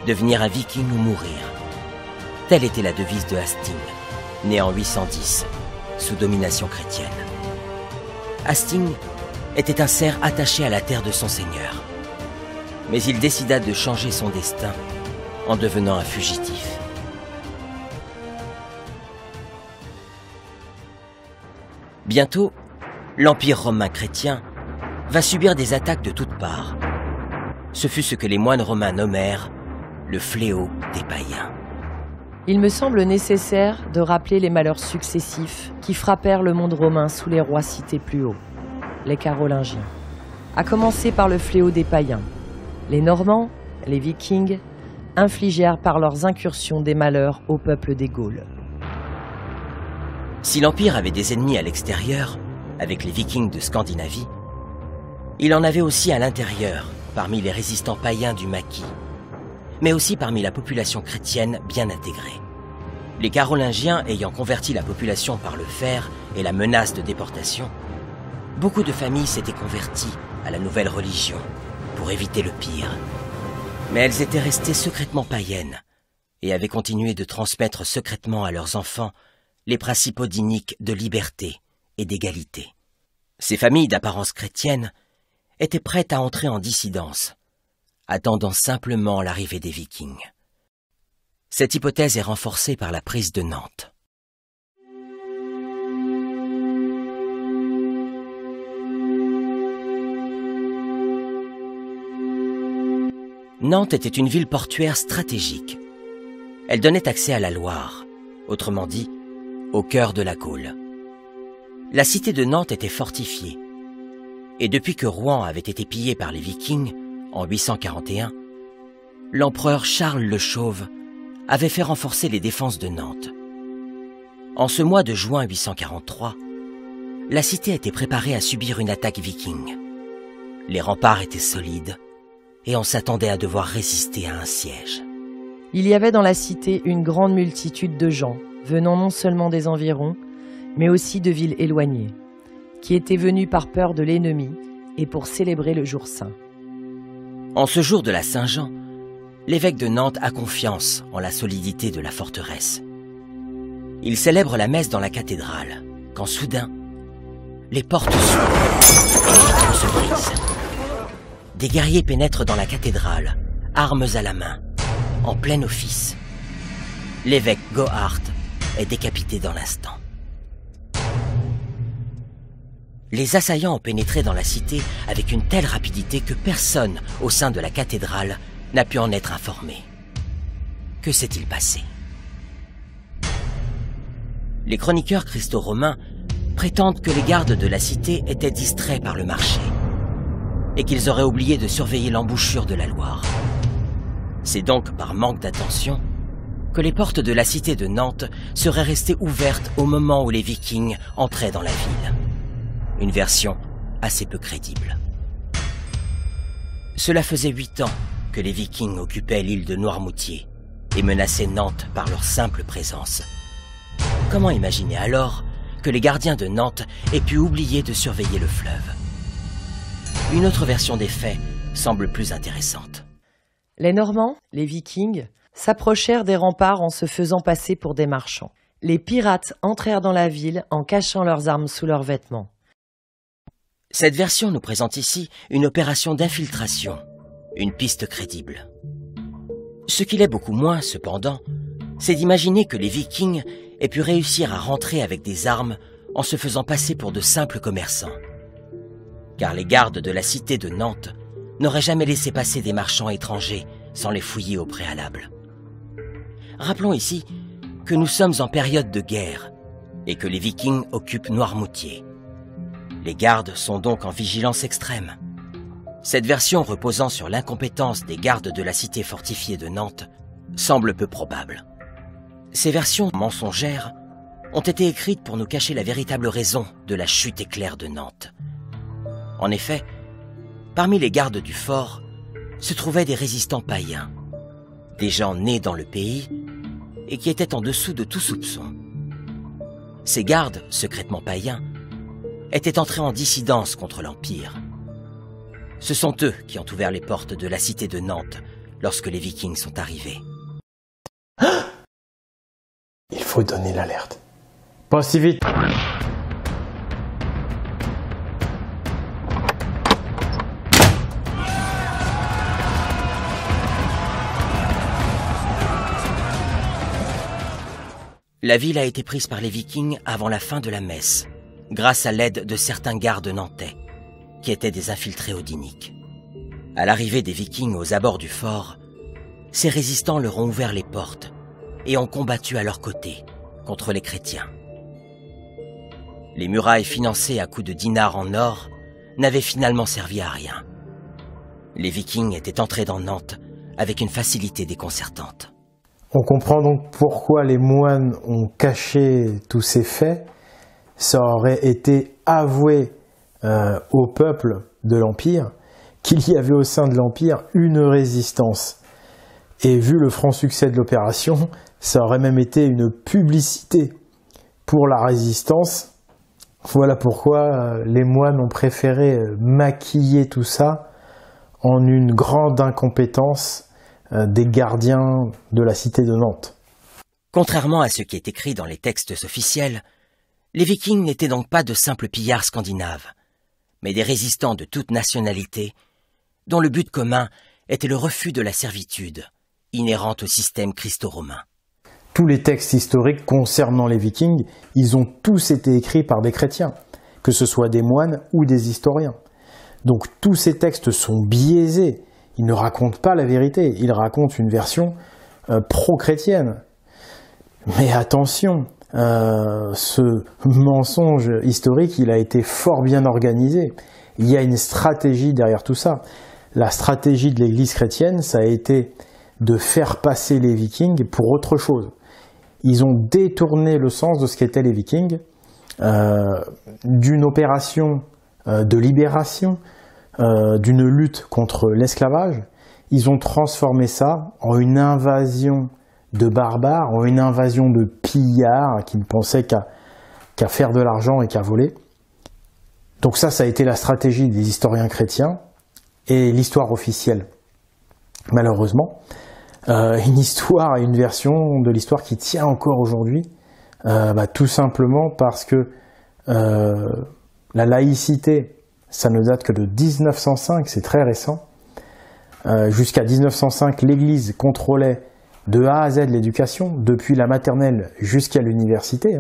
devenir un viking ou mourir, telle était la devise de Hastings, né en 810, sous domination chrétienne. Hasting était un cerf attaché à la terre de son seigneur. Mais il décida de changer son destin en devenant un fugitif. Bientôt, l'Empire romain chrétien va subir des attaques de toutes parts. Ce fut ce que les moines romains nommèrent le fléau des païens. Il me semble nécessaire de rappeler les malheurs successifs qui frappèrent le monde romain sous les rois cités plus haut, les Carolingiens. À commencer par le fléau des païens. Les Normands, les Vikings, infligèrent par leurs incursions des malheurs au peuple des Gaules. Si l'Empire avait des ennemis à l'extérieur, avec les Vikings de Scandinavie, il en avait aussi à l'intérieur, parmi les résistants païens du maquis, mais aussi parmi la population chrétienne bien intégrée. Les Carolingiens ayant converti la population par le fer et la menace de déportation, beaucoup de familles s'étaient converties à la nouvelle religion pour éviter le pire. Mais elles étaient restées secrètement païennes et avaient continué de transmettre secrètement à leurs enfants les principes odiniques de liberté et d'égalité. Ces familles d'apparence chrétienne étaient prêtes à entrer en dissidence, attendant simplement l'arrivée des Vikings. Cette hypothèse est renforcée par la prise de Nantes. Nantes était une ville portuaire stratégique. Elle donnait accès à la Loire, autrement dit, au cœur de la Gaule. La cité de Nantes était fortifiée, et depuis que Rouen avait été pillée par les Vikings en 841, l'empereur Charles le Chauve avait fait renforcer les défenses de Nantes. En ce mois de juin 843, la cité était préparée à subir une attaque viking. Les remparts étaient solides, et on s'attendait à devoir résister à un siège. Il y avait dans la cité une grande multitude de gens, venant non seulement des environs, mais aussi de villes éloignées, qui étaient venus par peur de l'ennemi et pour célébrer le jour saint. En ce jour de la Saint-Jean, l'évêque de Nantes a confiance en la solidité de la forteresse. Il célèbre la messe dans la cathédrale, quand soudain, les portes s'ouvrent et les vitres se brisent. Des guerriers pénètrent dans la cathédrale, armes à la main, en plein office. L'évêque Gohard est décapité dans l'instant. Les assaillants ont pénétré dans la cité avec une telle rapidité que personne au sein de la cathédrale n'a pu en être informé. Que s'est-il passé? Les chroniqueurs christo-romains prétendent que les gardes de la cité étaient distraits par le marché et qu'ils auraient oublié de surveiller l'embouchure de la Loire. C'est donc par manque d'attention que les portes de la cité de Nantes seraient restées ouvertes au moment où les Vikings entraient dans la ville. Une version assez peu crédible. Cela faisait 8 ans que les Vikings occupaient l'île de Noirmoutier et menaçaient Nantes par leur simple présence. Comment imaginer alors que les gardiens de Nantes aient pu oublier de surveiller le fleuve? Une autre version des faits semble plus intéressante. Les Normands, les Vikings, s'approchèrent des remparts en se faisant passer pour des marchands. Les pirates entrèrent dans la ville en cachant leurs armes sous leurs vêtements. Cette version nous présente ici une opération d'infiltration, une piste crédible. Ce qu'il est beaucoup moins, cependant, c'est d'imaginer que les Vikings aient pu réussir à rentrer avec des armes en se faisant passer pour de simples commerçants. Car les gardes de la cité de Nantes n'auraient jamais laissé passer des marchands étrangers sans les fouiller au préalable. Rappelons ici que nous sommes en période de guerre et que les Vikings occupent Noirmoutier. Les gardes sont donc en vigilance extrême. Cette version reposant sur l'incompétence des gardes de la cité fortifiée de Nantes semble peu probable. Ces versions mensongères ont été écrites pour nous cacher la véritable raison de la chute éclair de Nantes. En effet, parmi les gardes du fort se trouvaient des résistants païens, des gens nés dans le pays et qui étaient en dessous de tout soupçon. Ces gardes, secrètement païens, étaient entrés en dissidence contre l'Empire. Ce sont eux qui ont ouvert les portes de la cité de Nantes lorsque les Vikings sont arrivés. Il faut donner l'alerte. Pas si vite. La ville a été prise par les Vikings avant la fin de la messe, grâce à l'aide de certains gardes nantais, qui étaient des infiltrés odiniques. À l'arrivée des Vikings aux abords du fort, ces résistants leur ont ouvert les portes et ont combattu à leur côté contre les chrétiens. Les murailles financées à coups de dinars en or n'avaient finalement servi à rien. Les Vikings étaient entrés dans Nantes avec une facilité déconcertante. On comprend donc pourquoi les moines ont caché tous ces faits. Ça aurait été avoué au peuple de l'Empire qu'il y avait au sein de l'Empire une résistance. Et vu le franc succès de l'opération, ça aurait même été une publicité pour la résistance. Voilà pourquoi les moines ont préféré maquiller tout ça en une grande incompétence des gardiens de la cité de Nantes. Contrairement à ce qui est écrit dans les textes officiels, les Vikings n'étaient donc pas de simples pillards scandinaves, mais des résistants de toute nationalité, dont le but commun était le refus de la servitude, inhérente au système christo-romain. Tous les textes historiques concernant les Vikings, ils ont tous été écrits par des chrétiens, que ce soit des moines ou des historiens. Donc tous ces textes sont biaisés. Ils ne racontent pas la vérité, ils racontent une version pro-chrétienne. Mais attention, ce mensonge historique, il a été fort bien organisé. Il y a une stratégie derrière tout ça. La stratégie de l'Église chrétienne, ça a été de faire passer les Vikings pour autre chose. Ils ont détourné le sens de ce qu'étaient les Vikings, d'une opération de libération, d'une lutte contre l'esclavage. Ils ont transformé ça en une invasion de barbares, en une invasion de pillards qui ne pensaient qu'à faire de l'argent et qu'à voler. Donc ça a été la stratégie des historiens chrétiens et l'histoire officielle. Malheureusement, une histoire et une version de l'histoire qui tient encore aujourd'hui, tout simplement parce que la laïcité, ça ne date que de 1905, c'est très récent. Jusqu'à 1905, l'Église contrôlait de A à Z l'éducation, depuis la maternelle jusqu'à l'université.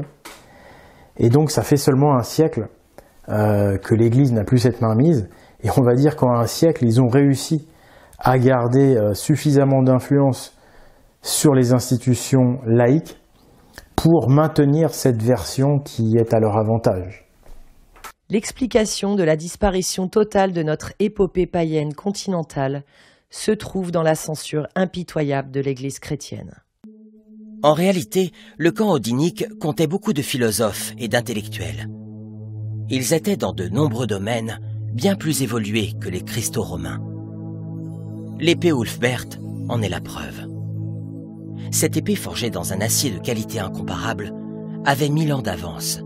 Et donc ça fait seulement un siècle que l'Église n'a plus cette mainmise. Et on va dire qu'en un siècle, ils ont réussi à garder suffisamment d'influence sur les institutions laïques pour maintenir cette version qui est à leur avantage. L'explication de la disparition totale de notre épopée païenne continentale se trouve dans la censure impitoyable de l'Église chrétienne. En réalité, le camp odinique comptait beaucoup de philosophes et d'intellectuels. Ils étaient dans de nombreux domaines bien plus évolués que les christo-romains. L'épée Ulfbert en est la preuve. Cette épée forgée dans un acier de qualité incomparable avait 1000 ans d'avance.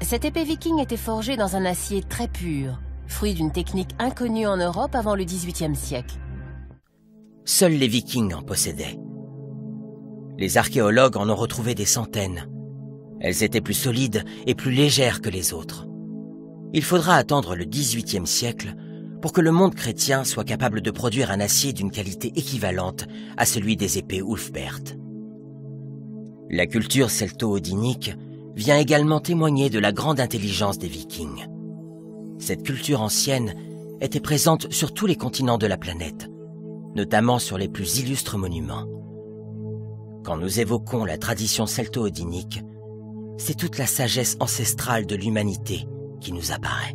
Cette épée viking était forgée dans un acier très pur, fruit d'une technique inconnue en Europe avant le XVIIIe siècle. Seuls les Vikings en possédaient. Les archéologues en ont retrouvé des centaines. Elles étaient plus solides et plus légères que les autres. Il faudra attendre le XVIIIe siècle pour que le monde chrétien soit capable de produire un acier d'une qualité équivalente à celui des épées Ulfbert. La culture celto-odinique vient également témoigner de la grande intelligence des Vikings. Cette culture ancienne était présente sur tous les continents de la planète, notamment sur les plus illustres monuments. Quand nous évoquons la tradition celto-odinique, c'est toute la sagesse ancestrale de l'humanité qui nous apparaît.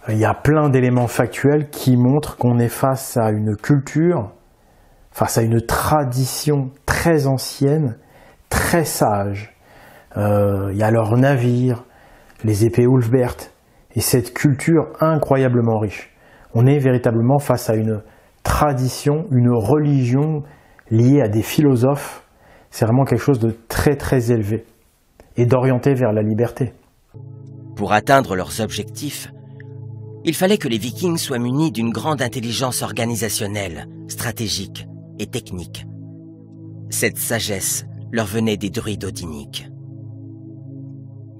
Il y a plein d'éléments factuels qui montrent qu'on est face à une culture, face à une tradition très ancienne, très sage. Il y a leurs navires, les épées Ulfbert, et cette culture incroyablement riche. On est véritablement face à une tradition, une religion liée à des philosophes. C'est vraiment quelque chose de très très élevé et d'orienté vers la liberté. Pour atteindre leurs objectifs, il fallait que les Vikings soient munis d'une grande intelligence organisationnelle, stratégique et technique. Cette sagesse leur venait des druides odiniques.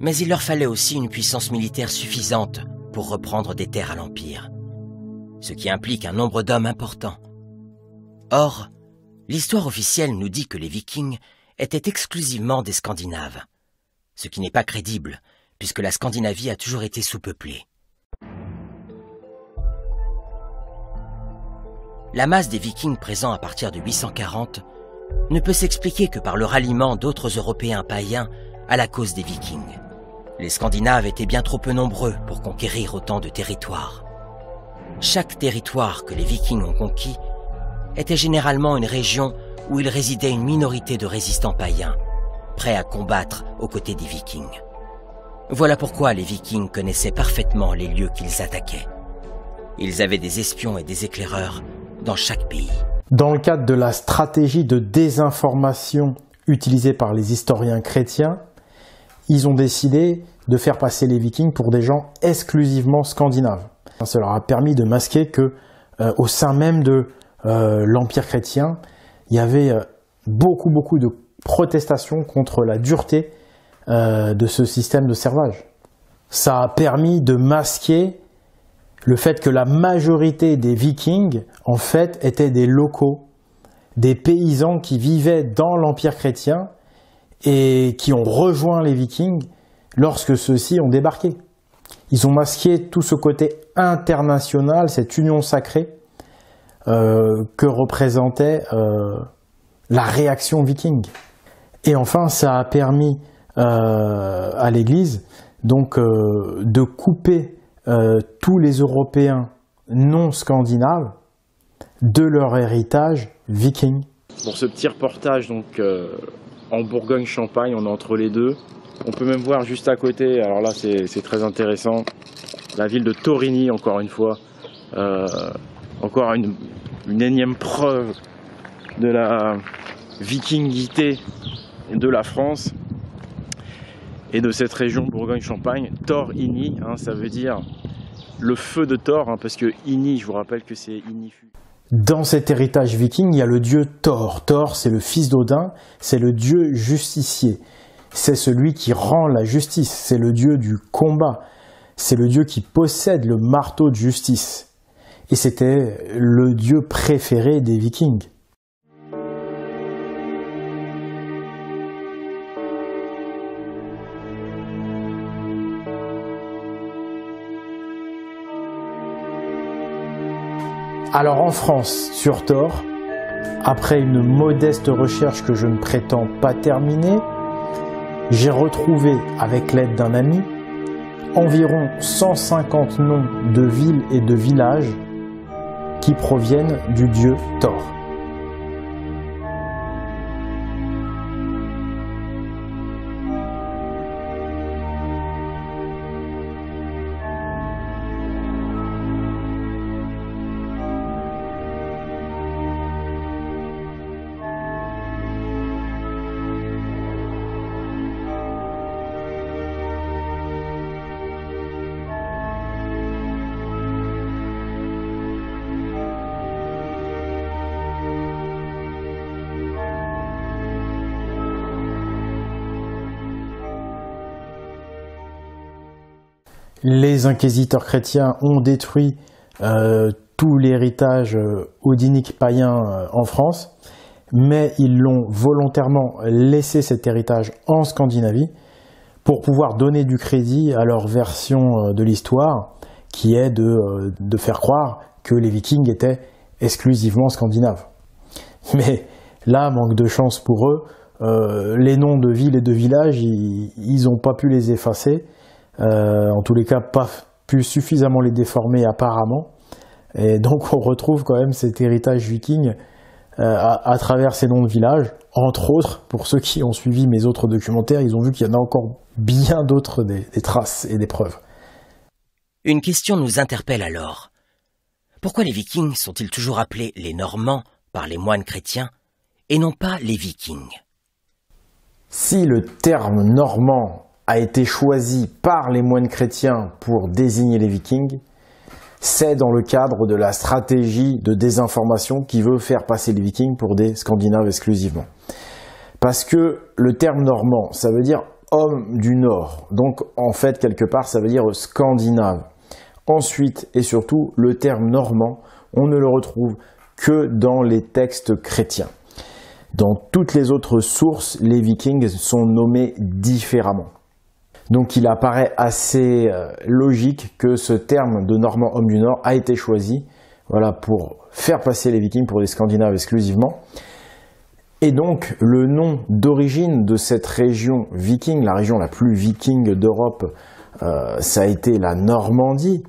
Mais il leur fallait aussi une puissance militaire suffisante pour reprendre des terres à l'Empire, ce qui implique un nombre d'hommes important. Or, l'histoire officielle nous dit que les Vikings étaient exclusivement des Scandinaves, ce qui n'est pas crédible, puisque la Scandinavie a toujours été sous-peuplée. La masse des Vikings présents à partir de 840 ne peut s'expliquer que par le ralliement d'autres Européens païens à la cause des Vikings. Les Scandinaves étaient bien trop peu nombreux pour conquérir autant de territoires. Chaque territoire que les Vikings ont conquis était généralement une région où il résidait une minorité de résistants païens, prêts à combattre aux côtés des Vikings. Voilà pourquoi les Vikings connaissaient parfaitement les lieux qu'ils attaquaient. Ils avaient des espions et des éclaireurs dans chaque pays. Dans le cadre de la stratégie de désinformation utilisée par les historiens chrétiens, ils ont décidé de faire passer les Vikings pour des gens exclusivement scandinaves. Ça leur a permis de masquer que, au sein même de l'Empire chrétien, il y avait beaucoup de protestations contre la dureté de ce système de servage. Ça a permis de masquer le fait que la majorité des Vikings, en fait, étaient des locaux, des paysans qui vivaient dans l'Empire chrétien et qui ont rejoint les Vikings lorsque ceux-ci ont débarqué. Ils ont masqué tout ce côté international, cette union sacrée que représentait la réaction viking. Et enfin, ça a permis à l'Église donc de couper tous les Européens non scandinaves de leur héritage viking. Pour ce petit reportage donc en Bourgogne-Champagne, on est entre les deux. On peut même voir juste à côté, alors là c'est très intéressant, la ville de Torigny encore une fois. Encore une énième preuve de la vikingité de la France et de cette région Bourgogne-Champagne. Torigny, ça veut dire le feu de Thor, parce que Igny, je vous rappelle que c'est ignifu. Dans cet héritage viking, il y a le dieu Thor. Thor, c'est le fils d'Odin, c'est le dieu justicier. C'est celui qui rend la justice, c'est le dieu du combat, c'est le dieu qui possède le marteau de justice. Et c'était le dieu préféré des Vikings. Alors en France, sur Thor, après une modeste recherche que je ne prétends pas terminer, j'ai retrouvé, avec l'aide d'un ami, environ 150 noms de villes et de villages qui proviennent du dieu Thor. Les inquisiteurs chrétiens ont détruit tout l'héritage odinique païen en France, mais ils l'ont volontairement laissé cet héritage en Scandinavie pour pouvoir donner du crédit à leur version de l'histoire, qui est de faire croire que les Vikings étaient exclusivement scandinaves. Mais là, manque de chance pour eux, les noms de villes et de villages, ils n'ont pas pu les effacer. En tous les cas, pas pu suffisamment les déformer apparemment. Et donc on retrouve quand même cet héritage viking à travers ces noms de villages. Entre autres, pour ceux qui ont suivi mes autres documentaires, ils ont vu qu'il y en a encore bien d'autres, des traces et des preuves. Une question nous interpelle alors. Pourquoi les Vikings sont-ils toujours appelés les Normands par les moines chrétiens et non pas les Vikings? Si le terme normand a été choisi par les moines chrétiens pour désigner les Vikings, c'est dans le cadre de la stratégie de désinformation qui veut faire passer les Vikings pour des Scandinaves exclusivement. Parce que le terme normand, ça veut dire homme du Nord. Donc en fait, quelque part, ça veut dire scandinave. Ensuite et surtout, le terme normand, on ne le retrouve que dans les textes chrétiens. Dans toutes les autres sources, les Vikings sont nommés différemment. Donc il apparaît assez logique que ce terme de Normand homme du Nord a été choisi, voilà, pour faire passer les Vikings pour des Scandinaves exclusivement. Et donc le nom d'origine de cette région viking, la région la plus viking d'Europe, ça a été la Normandie.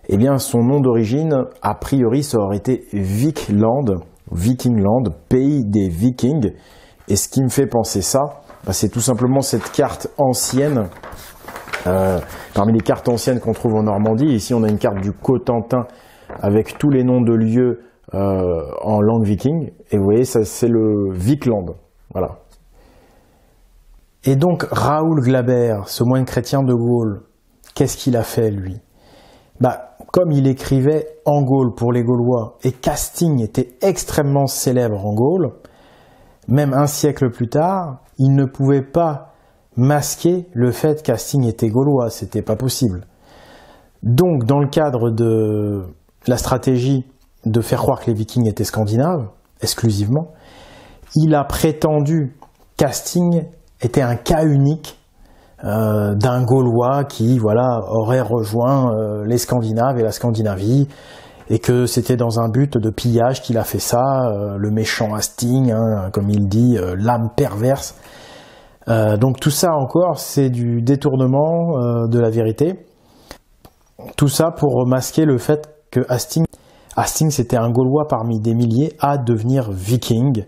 Eh bien son nom d'origine, a priori, ça aurait été Vikland, Vikingland, pays des Vikings. Et ce qui me fait penser ça, c'est tout simplement cette carte ancienne, parmi les cartes anciennes qu'on trouve en Normandie. Ici on a une carte du Cotentin avec tous les noms de lieux en langue viking, et vous voyez, ça c'est le Vikland, voilà. Et donc Raoul Glaber, ce moine chrétien de Gaulle, qu'est-ce qu'il a fait lui? Comme il écrivait en Gaule pour les Gaulois, et qu'Hastings était extrêmement célèbre en Gaule, même un siècle plus tard, il ne pouvait pas masquer le fait qu'Hastings était gaulois, c'était pas possible. Donc dans le cadre de la stratégie de faire croire que les Vikings étaient scandinaves, exclusivement, il a prétendu qu'Hastings était un cas unique d'un Gaulois qui, voilà, aurait rejoint les Scandinaves et la Scandinavie, et que c'était dans un but de pillage qu'il a fait ça, le méchant Hastings, hein, comme il dit, l'âme perverse. Donc tout ça encore, c'est du détournement de la vérité. Tout ça pour masquer le fait que Hastings était un Gaulois parmi des milliers à devenir viking.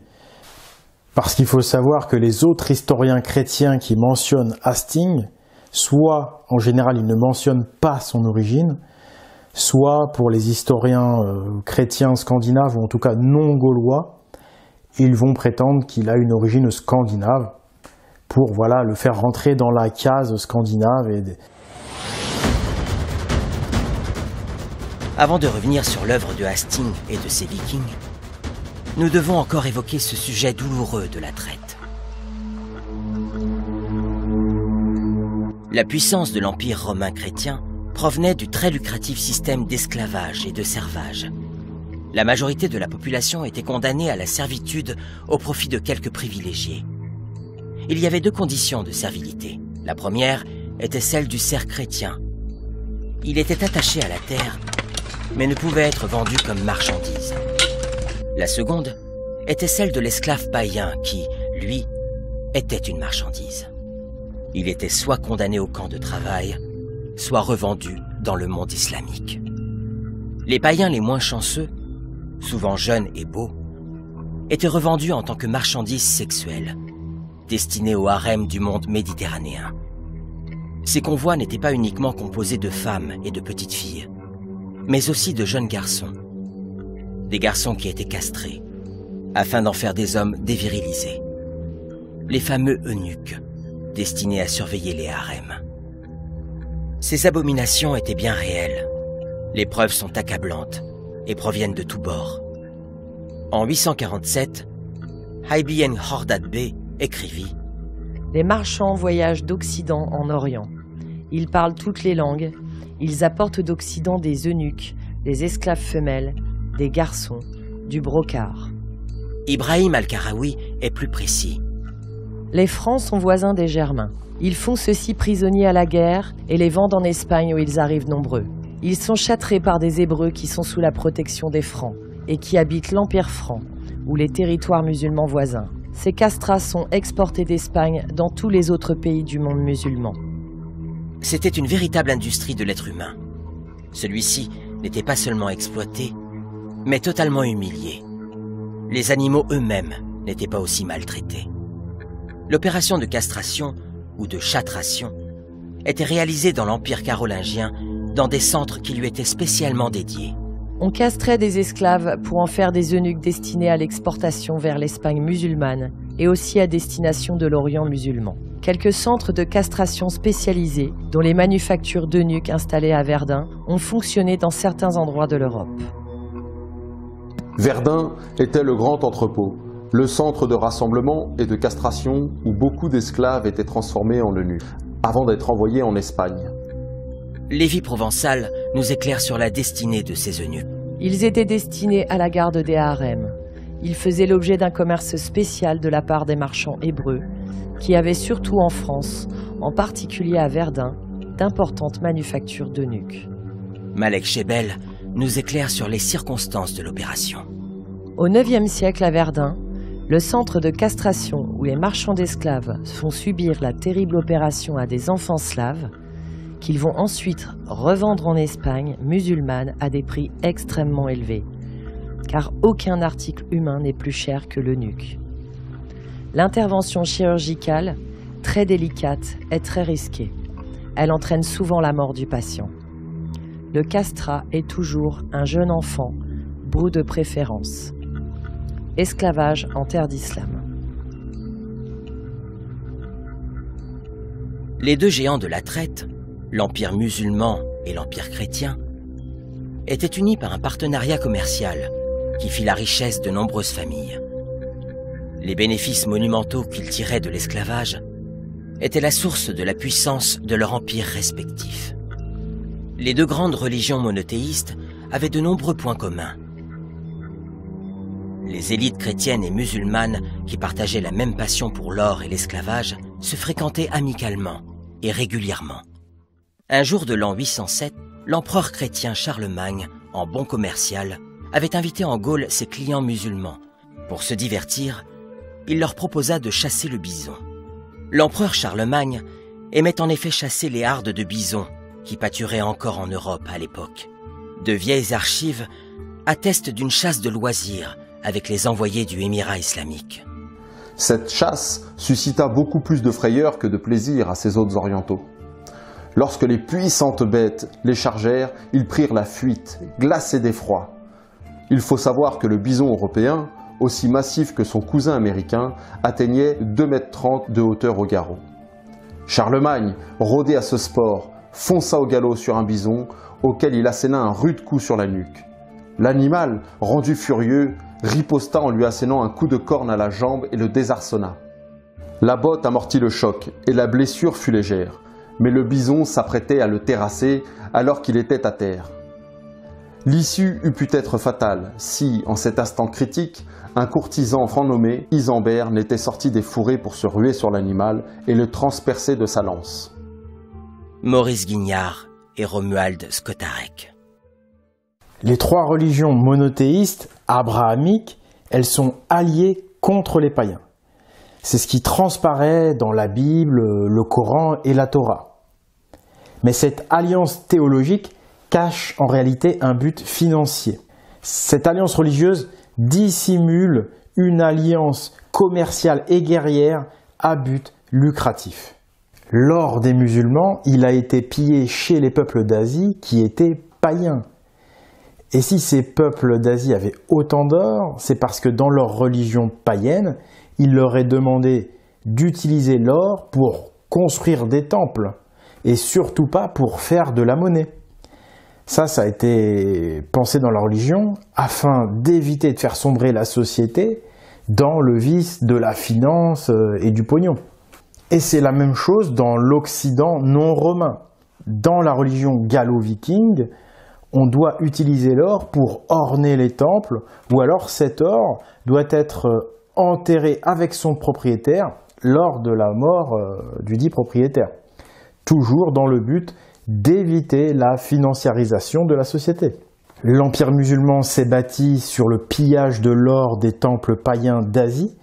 Parce qu'il faut savoir que les autres historiens chrétiens qui mentionnent Hastings, soit en général ils ne mentionnent pas son origine, soit pour les historiens chrétiens scandinaves, ou en tout cas non gaulois, ils vont prétendre qu'il a une origine scandinave, pour voilà, le faire rentrer dans la case scandinave. Avant de revenir sur l'œuvre de Hastings et de ses Vikings, nous devons encore évoquer ce sujet douloureux de la traite. La puissance de l'Empire romain chrétien provenait du très lucratif système d'esclavage et de servage. La majorité de la population était condamnée à la servitude au profit de quelques privilégiés. Il y avait deux conditions de servilité. La première était celle du serf chrétien. Il était attaché à la terre, mais ne pouvait être vendu comme marchandise. La seconde était celle de l'esclave païen qui, lui, était une marchandise. Il était soit condamné au camp de travail, soit revendu dans le monde islamique. Les païens les moins chanceux, souvent jeunes et beaux, étaient revendus en tant que marchandises sexuelles, destinées au harem du monde méditerranéen. Ces convois n'étaient pas uniquement composés de femmes et de petites filles, mais aussi de jeunes garçons. Des garçons qui étaient castrés, afin d'en faire des hommes dévirilisés. Les fameux eunuques, destinés à surveiller les harems. Ces abominations étaient bien réelles. Les preuves sont accablantes et proviennent de tous bords. En 847, Ibn Khordad Bey écrivit « Les marchands voyagent d'Occident en Orient. Ils parlent toutes les langues. Ils apportent d'Occident des eunuques, des esclaves femelles, des garçons, du brocart. » Ibrahim al-Karaoui est plus précis. Les Francs sont voisins des Germains. Ils font ceux-ci prisonniers à la guerre et les vendent en Espagne où ils arrivent nombreux. Ils sont châtrés par des Hébreux qui sont sous la protection des Francs et qui habitent l'Empire franc ou les territoires musulmans voisins. Ces castrats sont exportés d'Espagne dans tous les autres pays du monde musulman. C'était une véritable industrie de l'être humain. Celui-ci n'était pas seulement exploité, mais totalement humilié. Les animaux eux-mêmes n'étaient pas aussi maltraités. L'opération de castration ou de châtration était réalisée dans l'Empire carolingien dans des centres qui lui étaient spécialement dédiés. On castrait des esclaves pour en faire des eunuques destinés à l'exportation vers l'Espagne musulmane et aussi à destination de l'Orient musulman. Quelques centres de castration spécialisés, dont les manufactures d'eunuques installées à Verdun, ont fonctionné dans certains endroits de l'Europe. Verdun était le grand entrepôt, le centre de rassemblement et de castration où beaucoup d'esclaves étaient transformés en eunuques, avant d'être envoyés en Espagne. Lévi Provençal nous éclaire sur la destinée de ces eunuques. Ils étaient destinés à la garde des harems. Ils faisaient l'objet d'un commerce spécial de la part des marchands hébreux, qui avaient surtout en France, en particulier à Verdun, d'importantes manufactures d'eunuques. Malek Chebel nous éclaire sur les circonstances de l'opération. Au IXe siècle à Verdun, le centre de castration où les marchands d'esclaves font subir la terrible opération à des enfants slaves, qu'ils vont ensuite revendre en Espagne musulmane à des prix extrêmement élevés, car aucun article humain n'est plus cher que l'eunuque. L'intervention chirurgicale, très délicate, est très risquée. Elle entraîne souvent la mort du patient. Le castrat est toujours un jeune enfant, beau de préférence. Esclavage en terre d'islam. Les deux géants de la traite, l'Empire musulman et l'Empire chrétien, étaient unis par un partenariat commercial qui fit la richesse de nombreuses familles. Les bénéfices monumentaux qu'ils tiraient de l'esclavage étaient la source de la puissance de leurs empires respectifs. Les deux grandes religions monothéistes avaient de nombreux points communs. Les élites chrétiennes et musulmanes qui partageaient la même passion pour l'or et l'esclavage se fréquentaient amicalement et régulièrement. Un jour de l'an 807, l'empereur chrétien Charlemagne, en bon commercial, avait invité en Gaule ses clients musulmans. Pour se divertir, il leur proposa de chasser le bison. L'empereur Charlemagne aimait en effet chasser les hardes de bisons qui pâturaient encore en Europe à l'époque. De vieilles archives attestent d'une chasse de loisirs avec les envoyés du Émirat islamique. Cette chasse suscita beaucoup plus de frayeur que de plaisir à ces hôtes orientaux. Lorsque les puissantes bêtes les chargèrent, ils prirent la fuite, glacés d'effroi. Il faut savoir que le bison européen, aussi massif que son cousin américain, atteignait 2,30 m de hauteur au garrot. Charlemagne, rodé à ce sport, fonça au galop sur un bison auquel il asséna un rude coup sur la nuque. L'animal, rendu furieux, riposta en lui assénant un coup de corne à la jambe et le désarçonna. La botte amortit le choc et la blessure fut légère, mais le bison s'apprêtait à le terrasser alors qu'il était à terre. L'issue eût pu être fatale si, en cet instant critique, un courtisan franc nommé Isambert n'était sorti des fourrés pour se ruer sur l'animal et le transpercer de sa lance. Maurice Guignard et Romuald Skotarek. Les trois religions monothéistes, abrahamiques, elles sont alliées contre les païens. C'est ce qui transparaît dans la Bible, le Coran et la Torah. Mais cette alliance théologique cache en réalité un but financier. Cette alliance religieuse dissimule une alliance commerciale et guerrière à but lucratif. L'or des musulmans, il a été pillé chez les peuples d'Asie qui étaient païens. Et si ces peuples d'Asie avaient autant d'or, c'est parce que dans leur religion païenne, il leur est demandé d'utiliser l'or pour construire des temples et surtout pas pour faire de la monnaie. Ça a été pensé dans la religion afin d'éviter de faire sombrer la société dans le vice de la finance et du pognon. Et c'est la même chose dans l'Occident non romain. Dans la religion gallo-viking, on doit utiliser l'or pour orner les temples, ou alors cet or doit être enterré avec son propriétaire lors de la mort du dit propriétaire. Toujours dans le but d'éviter la financiarisation de la société. L'Empire musulman s'est bâti sur le pillage de l'or des temples païens d'Asie,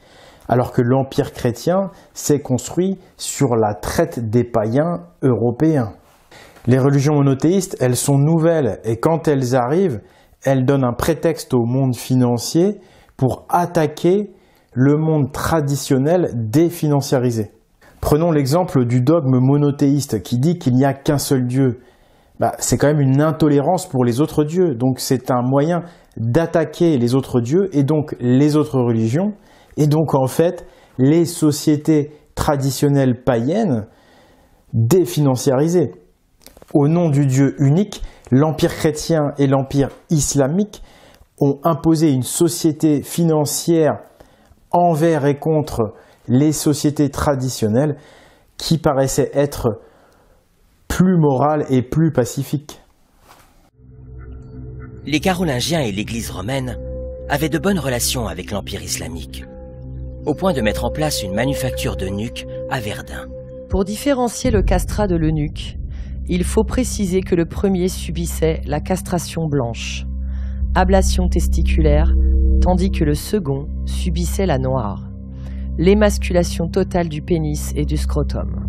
alors que l'Empire chrétien s'est construit sur la traite des païens européens. Les religions monothéistes, elles sont nouvelles et quand elles arrivent, elles donnent un prétexte au monde financier pour attaquer le monde traditionnel définanciarisé. Prenons l'exemple du dogme monothéiste qui dit qu'il n'y a qu'un seul Dieu. C'est quand même une intolérance pour les autres dieux, donc c'est un moyen d'attaquer les autres dieux et donc les autres religions, et donc en fait les sociétés traditionnelles païennes définanciarisées. Au nom du Dieu unique, l'Empire chrétien et l'Empire islamique ont imposé une société financière envers et contre les sociétés traditionnelles qui paraissaient être plus morales et plus pacifiques. Les Carolingiens et l'Église romaine avaient de bonnes relations avec l'Empire islamique, au point de mettre en place une manufacture d'eunuques à Verdun. Pour différencier le castrat de l'eunuque, il faut préciser que le premier subissait la castration blanche, ablation testiculaire, tandis que le second subissait la noire, l'émasculation totale du pénis et du scrotum.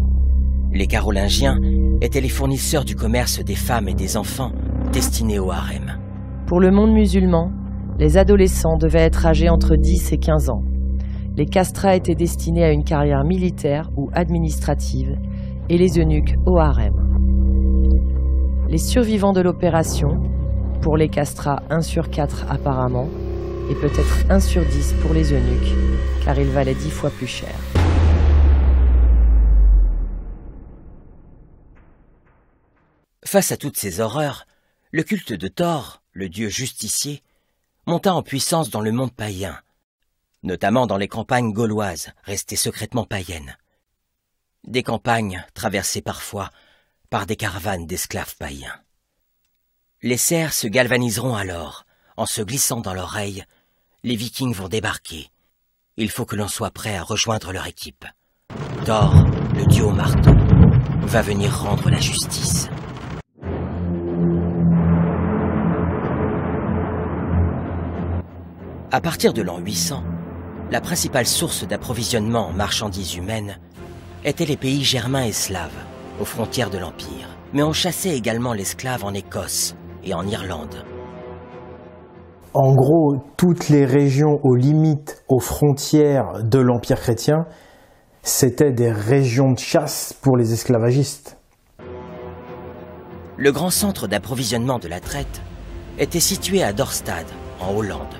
Les Carolingiens étaient les fournisseurs du commerce des femmes et des enfants destinés au harem. Pour le monde musulman, les adolescents devaient être âgés entre 10 et 15 ans. Les castrats étaient destinés à une carrière militaire ou administrative et les eunuques au harem. Les survivants de l'opération, pour les castrats 1 sur 4 apparemment, et peut-être 1 sur 10 pour les eunuques, car ils valaient 10 fois plus cher. Face à toutes ces horreurs, le culte de Thor, le dieu justicier, monta en puissance dans le monde païen, notamment dans les campagnes gauloises, restées secrètement païennes. Des campagnes traversées parfois par des caravanes d'esclaves païens. Les cerfs se galvaniseront alors, en se glissant dans l'oreille, les Vikings vont débarquer. Il faut que l'on soit prêt à rejoindre leur équipe. Thor, le dieu au marteau, va venir rendre la justice. À partir de l'an 800, la principale source d'approvisionnement en marchandises humaines était les pays germains et slaves, aux frontières de l'Empire. Mais on chassait également l'esclave en Écosse et en Irlande. En gros, toutes les régions aux limites, aux frontières de l'Empire chrétien, c'était des régions de chasse pour les esclavagistes. Le grand centre d'approvisionnement de la traite était situé à Dorstad, en Hollande.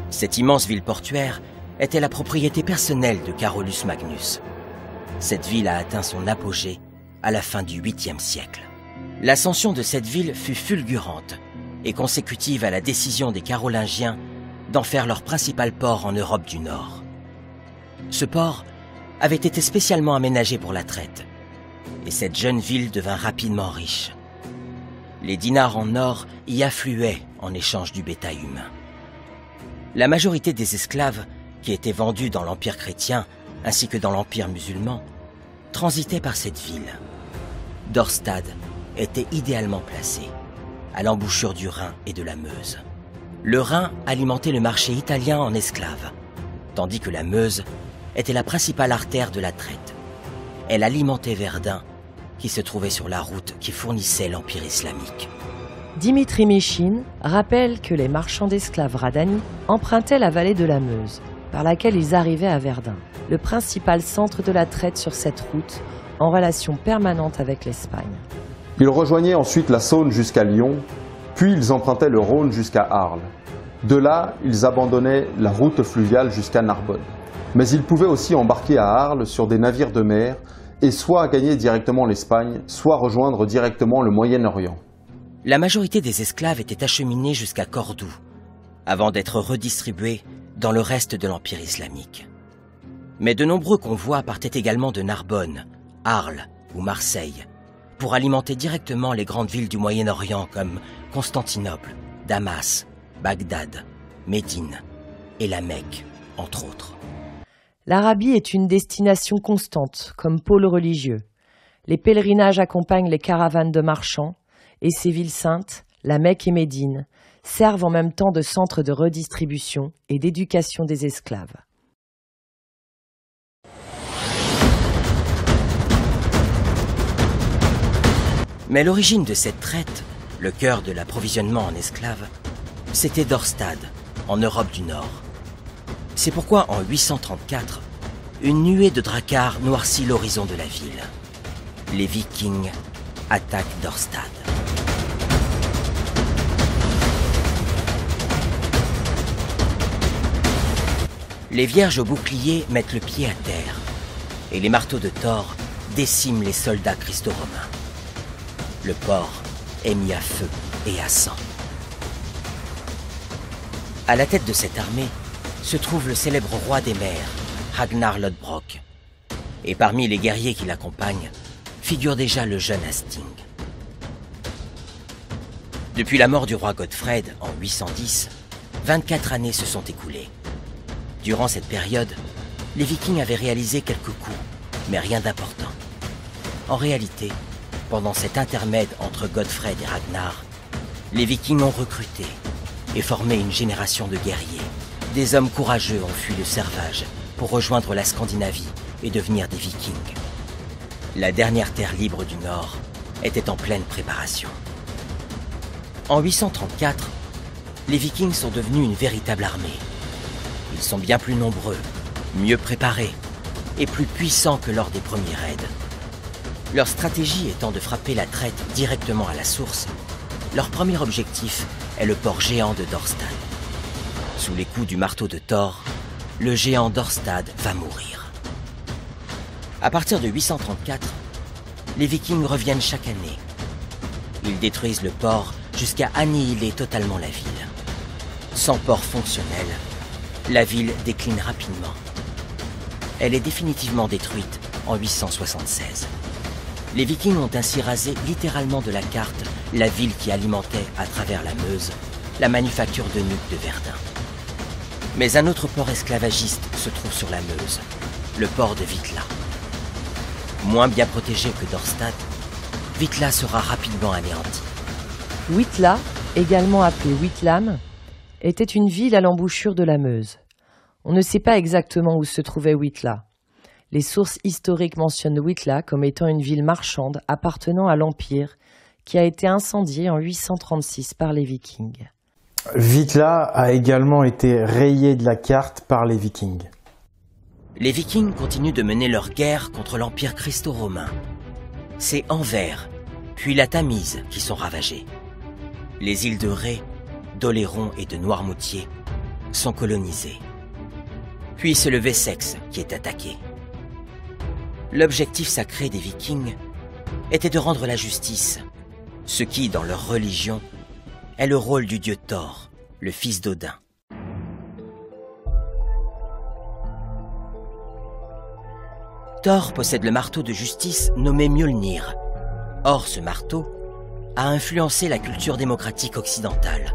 Cette immense ville portuaire était la propriété personnelle de Carolus Magnus. Cette ville a atteint son apogée à la fin du 8e siècle. L'ascension de cette ville fut fulgurante et consécutive à la décision des Carolingiens d'en faire leur principal port en Europe du Nord. Ce port avait été spécialement aménagé pour la traite, et cette jeune ville devint rapidement riche. Les dinars en or y affluaient en échange du bétail humain. La majorité des esclaves qui étaient vendus dans l'Empire chrétien ainsi que dans l'Empire musulman transitaient par cette ville. Dorstad était idéalement placé, à l'embouchure du Rhin et de la Meuse. Le Rhin alimentait le marché italien en esclaves, tandis que la Meuse était la principale artère de la traite. Elle alimentait Verdun, qui se trouvait sur la route qui fournissait l'Empire islamique. Dimitri Michine rappelle que les marchands d'esclaves Radani empruntaient la vallée de la Meuse, par laquelle ils arrivaient à Verdun, le principal centre de la traite sur cette route, en relation permanente avec l'Espagne. Ils rejoignaient ensuite la Saône jusqu'à Lyon, puis ils empruntaient le Rhône jusqu'à Arles. De là, ils abandonnaient la route fluviale jusqu'à Narbonne. Mais ils pouvaient aussi embarquer à Arles sur des navires de mer et soit gagner directement l'Espagne, soit rejoindre directement le Moyen-Orient. La majorité des esclaves étaient acheminés jusqu'à Cordoue, avant d'être redistribués dans le reste de l'Empire islamique. Mais de nombreux convois partaient également de Narbonne, Arles ou Marseille, pour alimenter directement les grandes villes du Moyen-Orient comme Constantinople, Damas, Bagdad, Médine et la Mecque, entre autres. L'Arabie est une destination constante, comme pôle religieux. Les pèlerinages accompagnent les caravanes de marchands, et ces villes saintes, la Mecque et Médine, servent en même temps de centre de redistribution et d'éducation des esclaves. Mais l'origine de cette traite, le cœur de l'approvisionnement en esclaves, c'était Dorstad, en Europe du Nord. C'est pourquoi en 834, une nuée de dracars noircit l'horizon de la ville. Les Vikings attaquent Dorstad. Les vierges au bouclier mettent le pied à terre, et les marteaux de Thor déciment les soldats christo-romains. Le port est mis à feu et à sang. À la tête de cette armée, se trouve le célèbre roi des mers, Ragnar Lodbrok. Et parmi les guerriers qui l'accompagnent, figure déjà le jeune Hasting. Depuis la mort du roi Godfred en 810, 24 années se sont écoulées. Durant cette période, les Vikings avaient réalisé quelques coups, mais rien d'important. En réalité, pendant cet intermède entre Godfred et Ragnar, les Vikings ont recruté et formé une génération de guerriers. Des hommes courageux ont fui le servage pour rejoindre la Scandinavie et devenir des Vikings. La dernière terre libre du Nord était en pleine préparation. En 834, les Vikings sont devenus une véritable armée. Ils sont bien plus nombreux, mieux préparés et plus puissants que lors des premiers raids. Leur stratégie étant de frapper la traite directement à la source, leur premier objectif est le port géant de Dorstad. Sous les coups du marteau de Thor, le géant Dorstad va mourir. À partir de 834, les Vikings reviennent chaque année. Ils détruisent le port jusqu'à annihiler totalement la ville. Sans port fonctionnel, la ville décline rapidement. Elle est définitivement détruite en 876. Les Vikings ont ainsi rasé littéralement de la carte la ville qui alimentait à travers la Meuse la manufacture de nuques de Verdun. Mais un autre port esclavagiste se trouve sur la Meuse, le port de Wittla. Moins bien protégé que Dorstad, Wittla sera rapidement anéanti. Wittla, également appelée Wittlam, était une ville à l'embouchure de la Meuse. On ne sait pas exactement où se trouvait Wittla. Les sources historiques mentionnent Wittla comme étant une ville marchande appartenant à l'Empire qui a été incendiée en 836 par les Vikings. Wittla a également été rayé de la carte par les Vikings. Les Vikings continuent de mener leur guerre contre l'Empire christo-romain. C'est Anvers, puis la Tamise qui sont ravagées. Les îles de Ré, d'Oléron et de Noirmoutier sont colonisées. Puis c'est le Wessex qui est attaqué. L'objectif sacré des Vikings était de rendre la justice, ce qui, dans leur religion, est le rôle du dieu Thor, le fils d'Odin. Thor possède le marteau de justice nommé Mjolnir. Or, ce marteau a influencé la culture démocratique occidentale.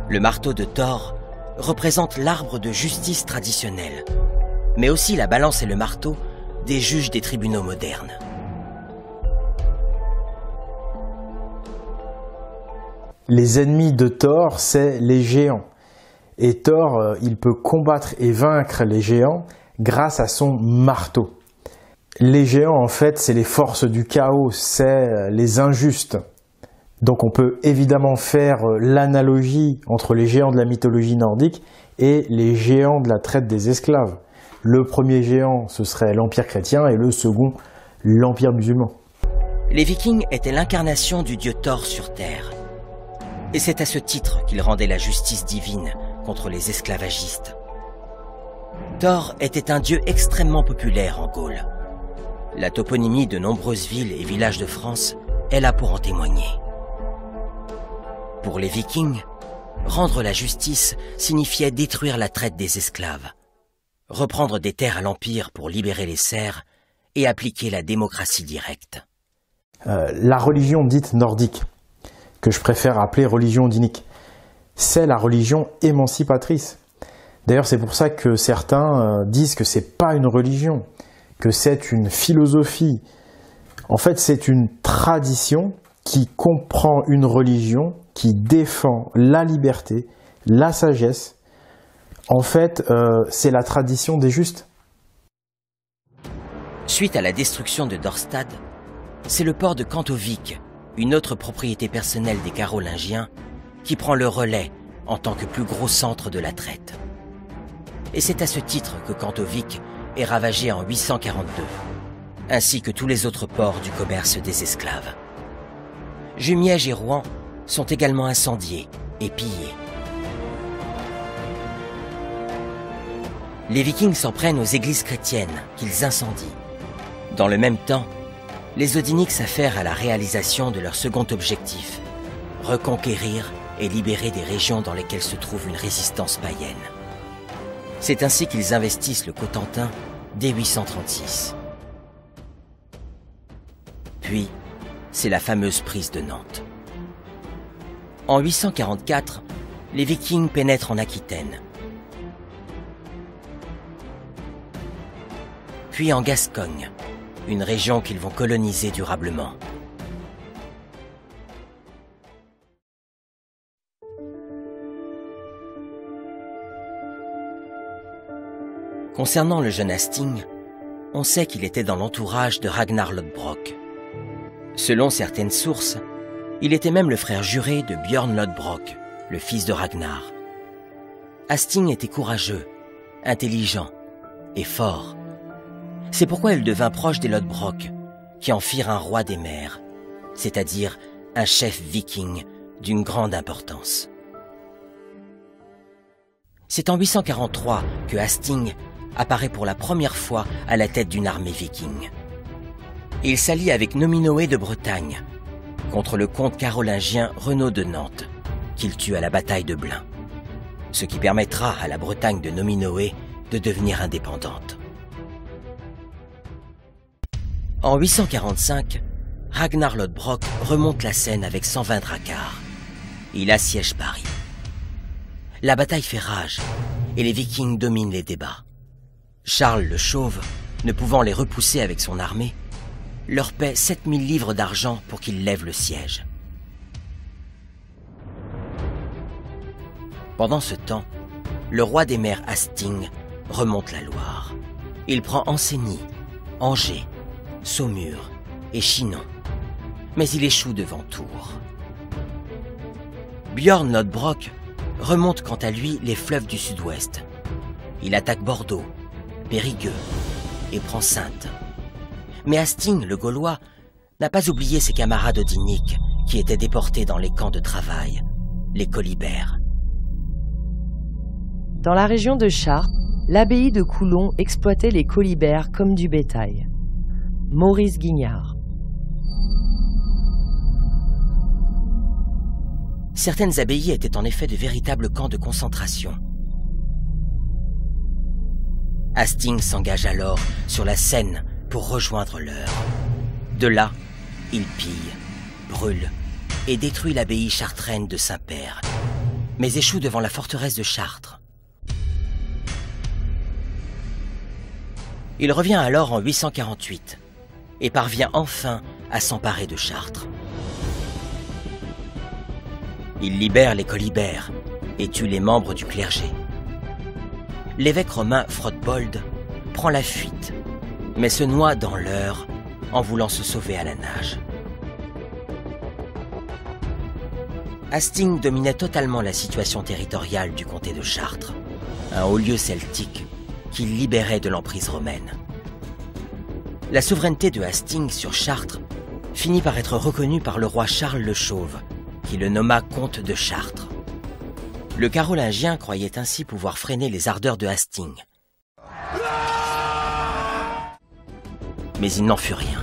Le marteau de Thor représente l'arbre de justice traditionnel, mais aussi la balance et le marteau des juges des tribunaux modernes. Les ennemis de Thor, c'est les géants. Et Thor, il peut combattre et vaincre les géants grâce à son marteau. Les géants, en fait, c'est les forces du chaos, c'est les injustes. Donc on peut évidemment faire l'analogie entre les géants de la mythologie nordique et les géants de la traite des esclaves. Le premier géant, ce serait l'Empire chrétien, et le second, l'Empire musulman. Les Vikings étaient l'incarnation du dieu Thor sur Terre. Et c'est à ce titre qu'il rendait la justice divine contre les esclavagistes. Thor était un dieu extrêmement populaire en Gaule. La toponymie de nombreuses villes et villages de France est là pour en témoigner. Pour les Vikings, rendre la justice signifiait détruire la traite des esclaves, reprendre des terres à l'Empire pour libérer les serfs et appliquer la démocratie directe. La religion dite nordique, que je préfère appeler religion dinique, c'est la religion émancipatrice. D'ailleurs, c'est pour ça que certains disent que c'est pas une religion, que c'est une philosophie. En fait, c'est une tradition qui comprend une religion qui défend la liberté, la sagesse. En fait, c'est la tradition des justes. Suite à la destruction de Dorstad, c'est le port de Kantovik, une autre propriété personnelle des Carolingiens, qui prend le relais en tant que plus gros centre de la traite. Et c'est à ce titre que Kantovik est ravagé en 842, ainsi que tous les autres ports du commerce des esclaves. Jumièges et Rouen sont également incendiés et pillés. Les Vikings s'en prennent aux églises chrétiennes qu'ils incendient. Dans le même temps, les Odiniques s'affairent à la réalisation de leur second objectif, reconquérir et libérer des régions dans lesquelles se trouve une résistance païenne. C'est ainsi qu'ils investissent le Cotentin dès 836. Puis, c'est la fameuse prise de Nantes. En 844, les Vikings pénètrent en Aquitaine. Puis en Gascogne, une région qu'ils vont coloniser durablement. Concernant le jeune Hasting, on sait qu'il était dans l'entourage de Ragnar Lodbrok. Selon certaines sources, il était même le frère juré de Björn Lodbrok, le fils de Ragnar. Hasting était courageux, intelligent et fort. C'est pourquoi il devint proche des Lodbrok, qui en firent un roi des mers, c'est-à-dire un chef viking d'une grande importance. C'est en 843 que Hasting apparaît pour la première fois à la tête d'une armée viking. Il s'allie avec Nominoé de Bretagne contre le comte carolingien Renaud de Nantes, qu'il tue à la bataille de Blain, ce qui permettra à la Bretagne de Nominoé de devenir indépendante. En 845, Ragnar Lodbrok remonte la Seine avec 120 dracars. Il assiège Paris. La bataille fait rage et les Vikings dominent les débats. Charles le Chauve, ne pouvant les repousser avec son armée, leur paie 7000 livres d'argent pour qu'ils lèvent le siège. Pendant ce temps, le roi des mers Hasting remonte la Loire. Il prend Ancenis, Angers, Saumur et Chinon, mais il échoue devant Tours. Björn Lodbrok remonte quant à lui les fleuves du sud-ouest. Il attaque Bordeaux, Périgueux et prend Saintes. Mais Hasting, le Gaulois, n'a pas oublié ses camarades odyniques qui étaient déportés dans les camps de travail, les colibères. Dans la région de Chartres, l'abbaye de Coulon exploitait les colibères comme du bétail. Maurice Guignard. Certaines abbayes étaient en effet de véritables camps de concentration. Hasting s'engage alors sur la Seine pour rejoindre leur. De là, il pille, brûle et détruit l'abbaye chartraine de Saint-Père, mais échoue devant la forteresse de Chartres. Il revient alors en 848 et parvient enfin à s'emparer de Chartres. Il libère les colibères et tue les membres du clergé. L'évêque romain Frodbold prend la fuite, mais se noie dans l'Eure en voulant se sauver à la nage. Hasting dominait totalement la situation territoriale du comté de Chartres, un haut-lieu celtique qu'il libérait de l'emprise romaine. La souveraineté de Hasting sur Chartres finit par être reconnue par le roi Charles le Chauve, qui le nomma comte de Chartres. Le Carolingien croyait ainsi pouvoir freiner les ardeurs de Hasting. Mais il n'en fut rien.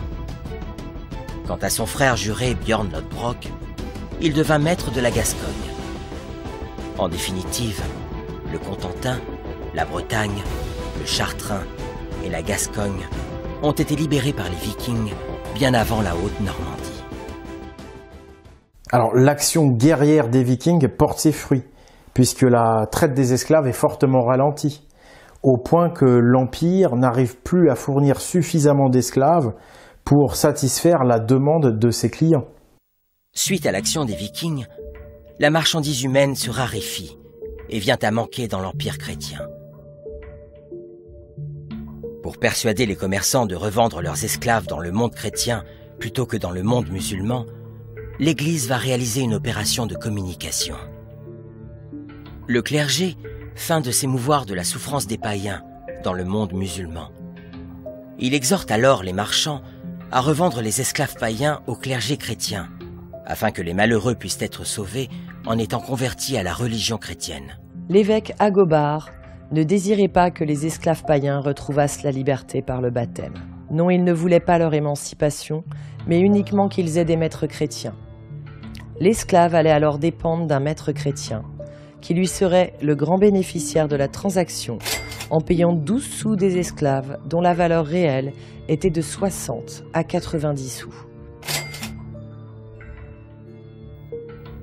Quant à son frère juré Björn Lodbrok, il devint maître de la Gascogne. En définitive, le Cotentin, la Bretagne, le Chartrain et la Gascogne ont été libérés par les Vikings bien avant la Haute-Normandie. Alors l'action guerrière des Vikings porte ses fruits, puisque la traite des esclaves est fortement ralentie, au point que l'Empire n'arrive plus à fournir suffisamment d'esclaves pour satisfaire la demande de ses clients. Suite à l'action des Vikings, la marchandise humaine se raréfie et vient à manquer dans l'Empire chrétien. Pour persuader les commerçants de revendre leurs esclaves dans le monde chrétien plutôt que dans le monde musulman, l'Église va réaliser une opération de communication. Le clergé feint de s'émouvoir de la souffrance des païens dans le monde musulman. Il exhorte alors les marchands à revendre les esclaves païens au clergé chrétien, afin que les malheureux puissent être sauvés en étant convertis à la religion chrétienne. L'évêque Agobard ne désirait pas que les esclaves païens retrouvassent la liberté par le baptême. Non, il ne voulait pas leur émancipation, mais uniquement qu'ils aient des maîtres chrétiens. L'esclave allait alors dépendre d'un maître chrétien, qui lui serait le grand bénéficiaire de la transaction en payant 12 sous des esclaves dont la valeur réelle était de 60 à 90 sous.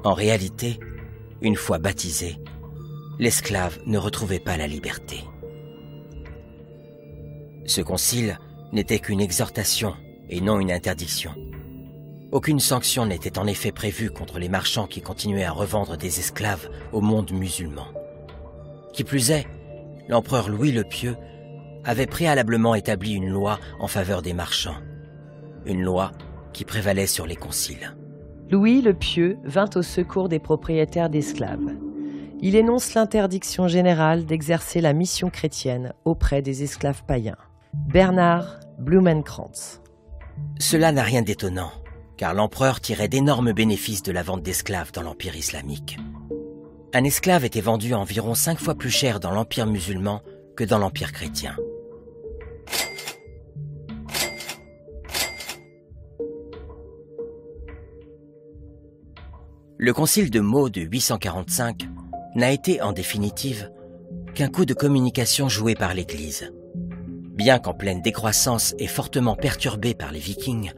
En réalité, une fois baptisé, l'esclave ne retrouvait pas la liberté. Ce concile n'était qu'une exhortation et non une interdiction. Aucune sanction n'était en effet prévue contre les marchands qui continuaient à revendre des esclaves au monde musulman. Qui plus est, l'empereur Louis le Pieux avait préalablement établi une loi en faveur des marchands. Une loi qui prévalait sur les conciles. Louis le Pieux vint au secours des propriétaires d'esclaves. Il énonce l'interdiction générale d'exercer la mission chrétienne auprès des esclaves païens. Bernard Blumenkrantz. Cela n'a rien d'étonnant, car l'empereur tirait d'énormes bénéfices de la vente d'esclaves dans l'Empire islamique. Un esclave était vendu environ 5 fois plus cher dans l'Empire musulman que dans l'Empire chrétien. Le concile de Meaux de 845 n'a été en définitive qu'un coup de communication joué par l'Église. Bien qu'en pleine décroissance et fortement perturbée par les Vikings,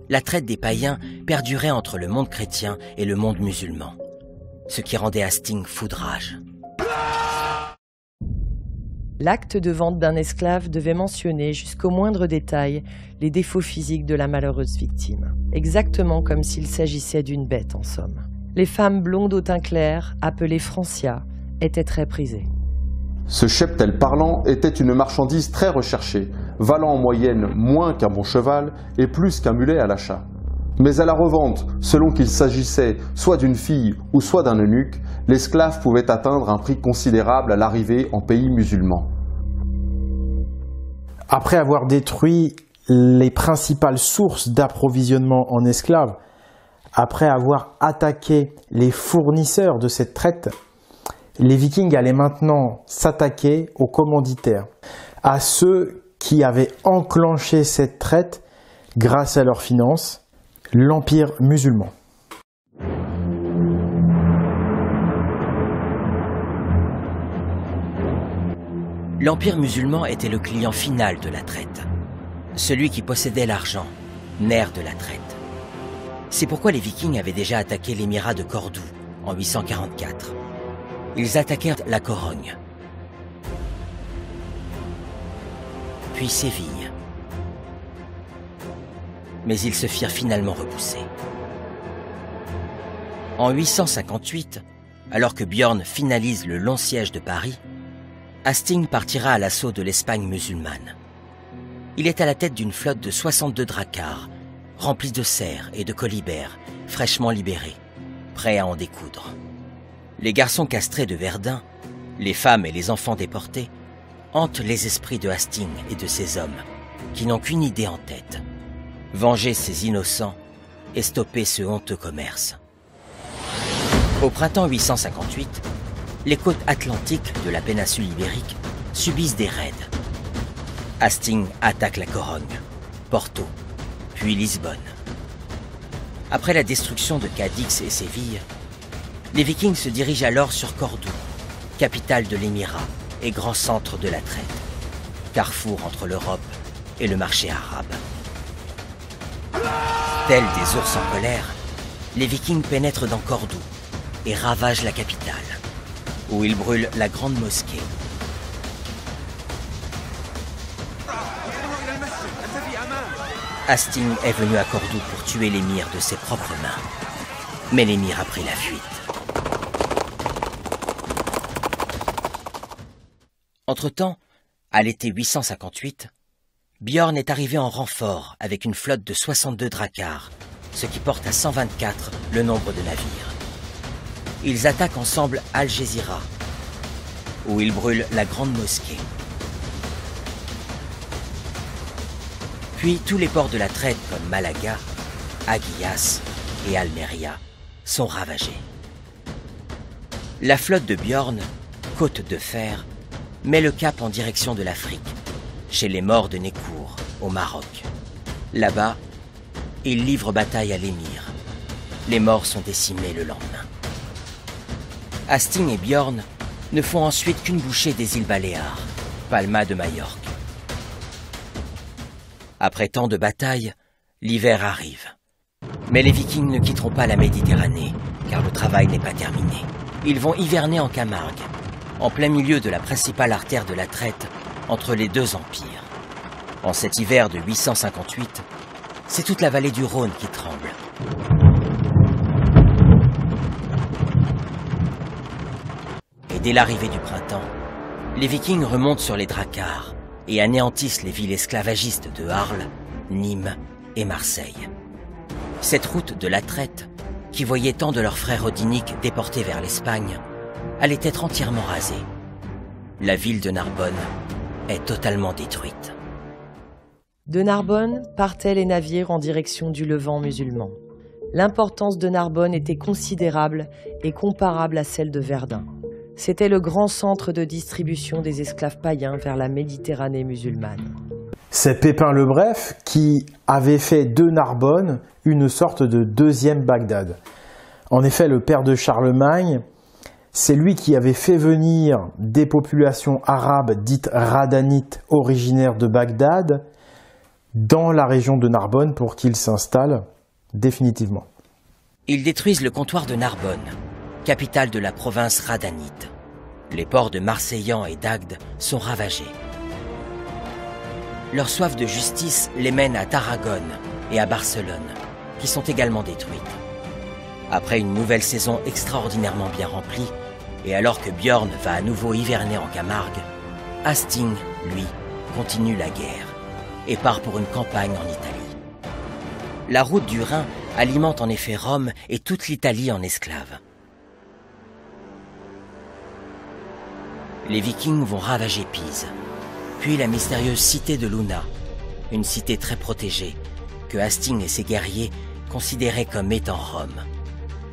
la traite des païens perdurait entre le monde chrétien et le monde musulman, ce qui rendait Hastings fou de rage. L'acte de vente d'un esclave devait mentionner jusqu'au moindre détail les défauts physiques de la malheureuse victime, exactement comme s'il s'agissait d'une bête en somme. Les femmes blondes au teint clair, appelées Francia, étaient très prisées. Ce cheptel parlant était une marchandise très recherchée, valant en moyenne moins qu'un bon cheval et plus qu'un mulet à l'achat. Mais à la revente, selon qu'il s'agissait soit d'une fille ou soit d'un eunuque, l'esclave pouvait atteindre un prix considérable à l'arrivée en pays musulman. Après avoir détruit les principales sources d'approvisionnement en esclaves, après avoir attaqué les fournisseurs de cette traite, les Vikings allaient maintenant s'attaquer aux commanditaires, à ceux qui avaient enclenché cette traite grâce à leurs finances, l'Empire musulman. L'Empire musulman était le client final de la traite, celui qui possédait l'argent, nerf de la traite. C'est pourquoi les Vikings avaient déjà attaqué l'émirat de Cordoue en 844. Ils attaquèrent la Corogne, puis Séville. Mais ils se firent finalement repousser. En 858, alors que Björn finalise le long siège de Paris, Hastings partira à l'assaut de l'Espagne musulmane. Il est à la tête d'une flotte de 62 dracars, remplis de cerfs et de colibères, fraîchement libérés, prêts à en découdre. Les garçons castrés de Verdun, les femmes et les enfants déportés, hantent les esprits de Hastings et de ses hommes, qui n'ont qu'une idée en tête: venger ces innocents et stopper ce honteux commerce. Au printemps 858, les côtes atlantiques de la péninsule ibérique subissent des raids. Hastings attaque la Corogne, Porto, puis Lisbonne. Après la destruction de Cadix et Séville, les Vikings se dirigent alors sur Cordoue, capitale de l'émirat et grand centre de la traite, carrefour entre l'Europe et le marché arabe. Tels des ours en colère, les Vikings pénètrent dans Cordoue et ravagent la capitale, où ils brûlent la grande mosquée. Hastings est venu à Cordoue pour tuer l'émir de ses propres mains, mais l'émir a pris la fuite. Entre-temps, à l'été 858, Björn est arrivé en renfort avec une flotte de 62 dracars, ce qui porte à 124 le nombre de navires. Ils attaquent ensemble Algésiras, où ils brûlent la grande mosquée. Puis tous les ports de la traite comme Malaga, Aguillas et Almeria sont ravagés. La flotte de Björn, côte de fer, met le cap en direction de l'Afrique, chez les Maures de Nécourt, au Maroc. Là-bas, il livre bataille à l'émir. Les Maures sont décimés le lendemain. Hastings et Björn ne font ensuite qu'une bouchée des îles Baléares, Palma de Majorque. Après tant de batailles, l'hiver arrive. Mais les Vikings ne quitteront pas la Méditerranée, car le travail n'est pas terminé. Ils vont hiverner en Camargue, en plein milieu de la principale artère de la traite entre les deux empires. En cet hiver de 858, c'est toute la vallée du Rhône qui tremble. Et dès l'arrivée du printemps, les Vikings remontent sur les dracars et anéantissent les villes esclavagistes de Arles, Nîmes et Marseille. Cette route de la traite, qui voyait tant de leurs frères odiniques déportés vers l'Espagne, allait être entièrement rasée. La ville de Narbonne est totalement détruite. De Narbonne partaient les navires en direction du Levant musulman. L'importance de Narbonne était considérable et comparable à celle de Verdun. C'était le grand centre de distribution des esclaves païens vers la Méditerranée musulmane. C'est Pépin le Bref qui avait fait de Narbonne une sorte de deuxième Bagdad. En effet, le père de Charlemagne, c'est lui qui avait fait venir des populations arabes dites radanites originaires de Bagdad dans la région de Narbonne pour qu'ils s'installent définitivement. Ils détruisent le comptoir de Narbonne, capitale de la province radanite. Les ports de Marseillan et d'Agde sont ravagés. Leur soif de justice les mène à Tarragone et à Barcelone, qui sont également détruites. Après une nouvelle saison extraordinairement bien remplie, et alors que Björn va à nouveau hiverner en Camargue, Hasting, lui, continue la guerre et part pour une campagne en Italie. La route du Rhin alimente en effet Rome et toute l'Italie en esclaves. Les Vikings vont ravager Pise, puis la mystérieuse cité de Luna, une cité très protégée, que Hasting et ses guerriers considéraient comme étant Rome.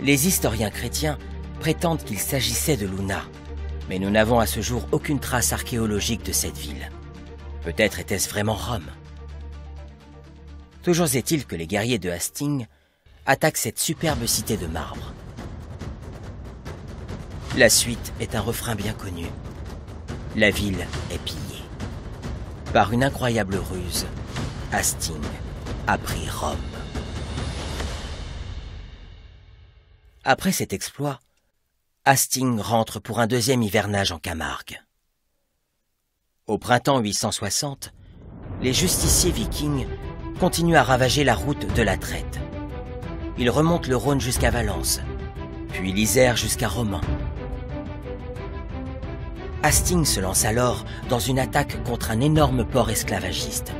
Les historiens chrétiens prétendent qu'il s'agissait de Luna, mais nous n'avons à ce jour aucune trace archéologique de cette ville. Peut-être était-ce vraiment Rome. Toujours est-il que les guerriers de Hasting attaquent cette superbe cité de marbre. La suite est un refrain bien connu. La ville est pillée. Par une incroyable ruse, Hasting a pris Rome. Après cet exploit, Hasting rentre pour un deuxième hivernage en Camargue. Au printemps 860, les justiciers vikings continuent à ravager la route de la traite. Ils remontent le Rhône jusqu'à Valence, puis l'Isère jusqu'à Romans. Hasting se lance alors dans une attaque contre un énorme port esclavagiste,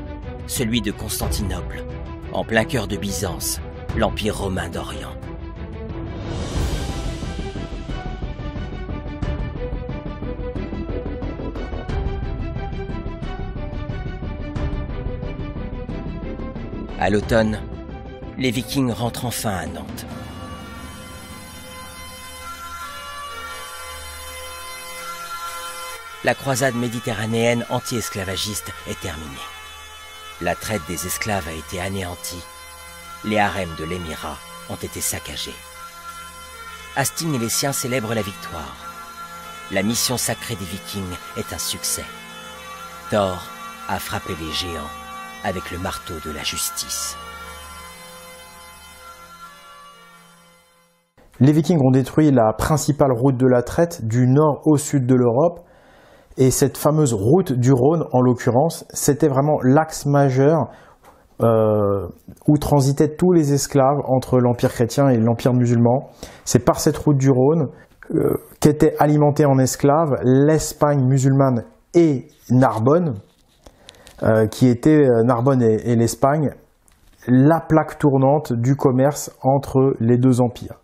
celui de Constantinople, en plein cœur de Byzance, l'Empire romain d'Orient. À l'automne, les Vikings rentrent enfin à Nantes. La croisade méditerranéenne anti-esclavagiste est terminée. La traite des esclaves a été anéantie. Les harems de l'émirat ont été saccagés. Hasting et les siens célèbrent la victoire. La mission sacrée des Vikings est un succès. Thor a frappé les géants avec le marteau de la justice. Les Vikings ont détruit la principale route de la traite du nord au sud de l'Europe. Et cette fameuse route du Rhône, en l'occurrence, c'était vraiment l'axe majeur où transitaient tous les esclaves entre l'Empire chrétien et l'Empire musulman. C'est par cette route du Rhône qu'étaient alimentés en esclaves l'Espagne musulmane et Narbonne, qui était Narbonne et l'Espagne, la plaque tournante du commerce entre les deux empires.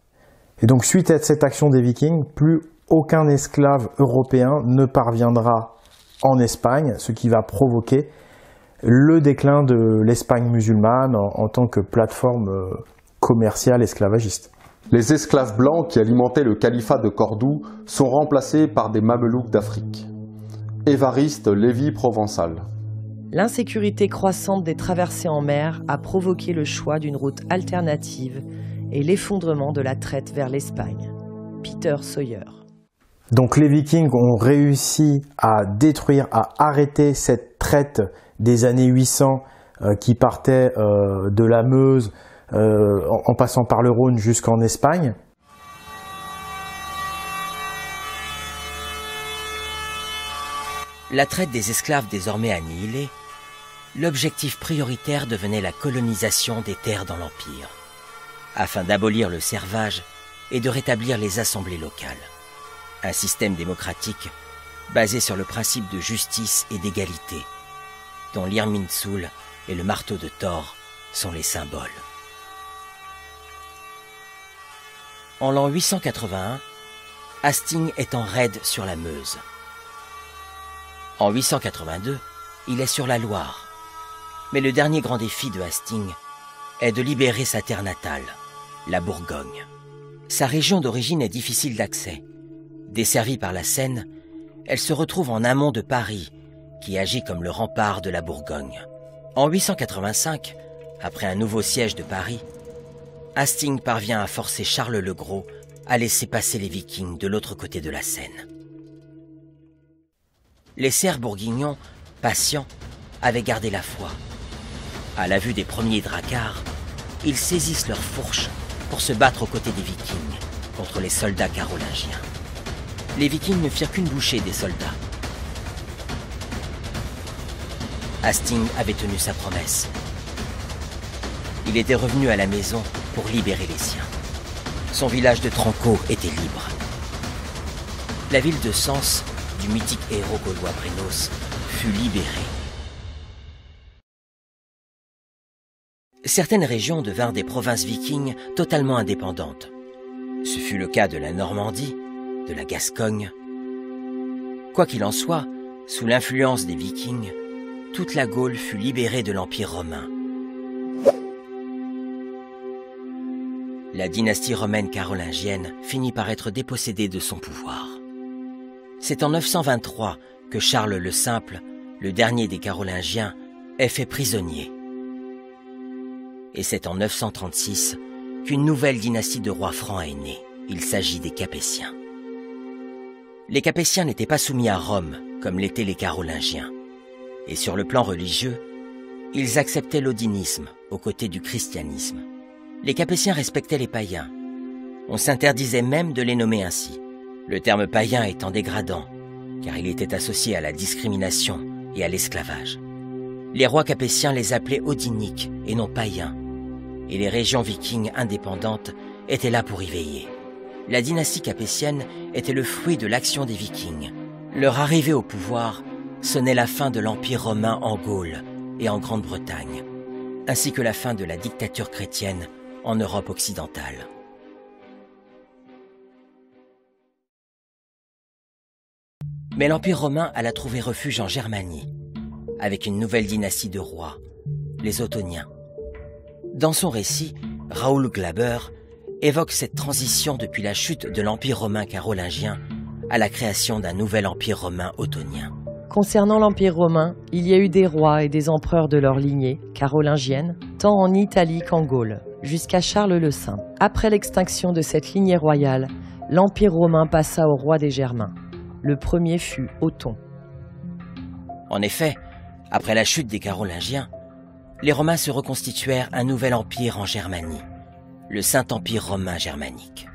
Et donc, suite à cette action des Vikings, plus aucun esclave européen ne parviendra en Espagne, ce qui va provoquer le déclin de l'Espagne musulmane en tant que plateforme commerciale esclavagiste. Les esclaves blancs qui alimentaient le califat de Cordoue sont remplacés par des mamelouks d'Afrique. Évariste Lévy Provençal. L'insécurité croissante des traversées en mer a provoqué le choix d'une route alternative et l'effondrement de la traite vers l'Espagne. Peter Sawyer. Donc les Vikings ont réussi à détruire, à arrêter cette traite des années 800 qui partait de la Meuse en passant par le Rhône jusqu'en Espagne. La traite des esclaves désormais annihilée, l'objectif prioritaire devenait la colonisation des terres dans l'Empire, afin d'abolir le servage et de rétablir les assemblées locales. Un système démocratique basé sur le principe de justice et d'égalité, dont l'Irminsul et le marteau de Thor sont les symboles. En l'an 881, Hasting est en raid sur la Meuse. En 882, il est sur la Loire. Mais le dernier grand défi de Hasting est de libérer sa terre natale, la Bourgogne. Sa région d'origine est difficile d'accès. Desservie par la Seine, elle se retrouve en amont de Paris, qui agit comme le rempart de la Bourgogne. En 885, après un nouveau siège de Paris, Hasting parvient à forcer Charles le Gros à laisser passer les Vikings de l'autre côté de la Seine. Les serfs bourguignons, patients, avaient gardé la foi. À la vue des premiers dracars, ils saisissent leurs fourches pour se battre aux côtés des Vikings contre les soldats carolingiens. Les Vikings ne firent qu'une bouchée des soldats. Hasting avait tenu sa promesse. Il était revenu à la maison pour libérer les siens. Son village de Tranco était libre. La ville de Sens, du mythique héros gaulois Brennos, fut libérée. Certaines régions devinrent des provinces vikings totalement indépendantes. Ce fut le cas de la Normandie, de la Gascogne. Quoi qu'il en soit, sous l'influence des Vikings, toute la Gaule fut libérée de l'Empire romain. La dynastie romaine carolingienne finit par être dépossédée de son pouvoir. C'est en 923 que Charles le Simple, le dernier des Carolingiens, est fait prisonnier. Et c'est en 936 qu'une nouvelle dynastie de rois francs est née. Il s'agit des Capétiens. Les Capétiens n'étaient pas soumis à Rome, comme l'étaient les Carolingiens. Et sur le plan religieux, ils acceptaient l'odinisme aux côtés du christianisme. Les Capétiens respectaient les païens. On s'interdisait même de les nommer ainsi. Le terme païen étant dégradant, car il était associé à la discrimination et à l'esclavage. Les rois capétiens les appelaient odiniques et non païens, et les régions vikings indépendantes étaient là pour y veiller. La dynastie capétienne était le fruit de l'action des Vikings. Leur arrivée au pouvoir sonnait la fin de l'Empire romain en Gaule et en Grande-Bretagne, ainsi que la fin de la dictature chrétienne en Europe occidentale. Mais l'Empire romain alla trouver refuge en Germanie, avec une nouvelle dynastie de rois, les Ottoniens. Dans son récit, Raoul Glaber évoque cette transition depuis la chute de l'Empire romain carolingien à la création d'un nouvel empire romain ottonien. Concernant l'Empire romain, il y a eu des rois et des empereurs de leur lignée, carolingienne, tant en Italie qu'en Gaule, jusqu'à Charles le Simple. Après l'extinction de cette lignée royale, l'Empire romain passa au roi des Germains. Le premier fut Othon. En effet, après la chute des Carolingiens, les Romains se reconstituèrent un nouvel empire en Germanie, le Saint-Empire romain germanique.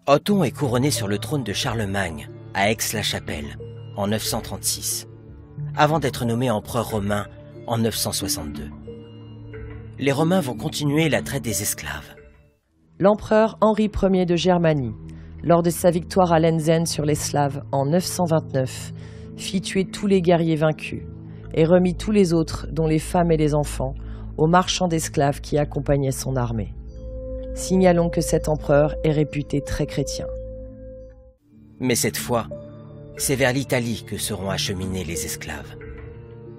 Othon est couronné sur le trône de Charlemagne, à Aix-la-Chapelle, en 936, avant d'être nommé empereur romain en 962. Les Romains vont continuer la traite des esclaves. L'empereur Henri Ier de Germanie, lors de sa victoire à Lenzen sur les Slaves en 929, fit tuer tous les guerriers vaincus et remit tous les autres, dont les femmes et les enfants, aux marchands d'esclaves qui accompagnaient son armée. Signalons que cet empereur est réputé très chrétien. Mais cette fois, c'est vers l'Italie que seront acheminés les esclaves.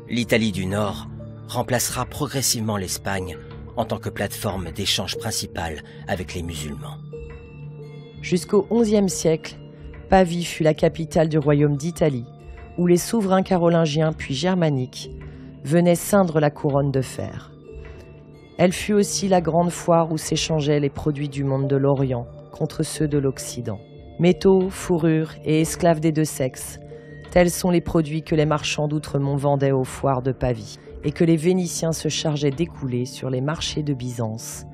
L'Italie du Nord remplacera progressivement l'Espagne en tant que plateforme d'échange principale avec les musulmans. Jusqu'au XIe siècle, Pavie fut la capitale du royaume d'Italie, où les souverains carolingiens puis germaniques venaient ceindre la couronne de fer. Elle fut aussi la grande foire où s'échangeaient les produits du monde de l'Orient contre ceux de l'Occident. Métaux, fourrures et esclaves des deux sexes, tels sont les produits que les marchands d'Outremont vendaient aux foires de Pavie et que les Vénitiens se chargeaient d'écouler sur les marchés de Byzance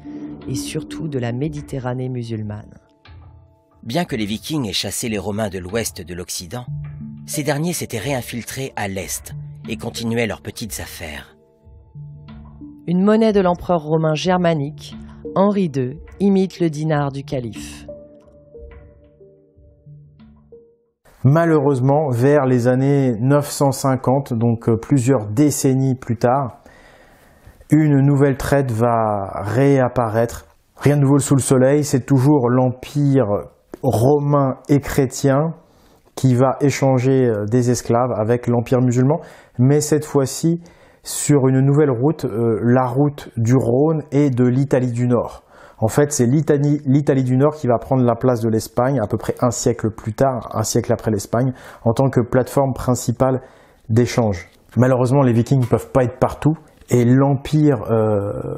et surtout de la Méditerranée musulmane. Bien que les Vikings aient chassé les Romains de l'ouest de l'Occident, ces derniers s'étaient réinfiltrés à l'est et continuaient leurs petites affaires. Une monnaie de l'empereur romain germanique, Henri II, imite le dinar du calife. Malheureusement, vers les années 950, donc plusieurs décennies plus tard, une nouvelle traite va réapparaître. Rien de nouveau sous le soleil, c'est toujours l'Empire romain et chrétien qui va échanger des esclaves avec l'Empire musulman, mais cette fois-ci sur une nouvelle route, la route du Rhône et de l'Italie du Nord. En fait, c'est l'Italie du Nord qui va prendre la place de l'Espagne à peu près un siècle plus tard, un siècle après l'Espagne, en tant que plateforme principale d'échange. Malheureusement, les Vikings ne peuvent pas être partout et l'Empire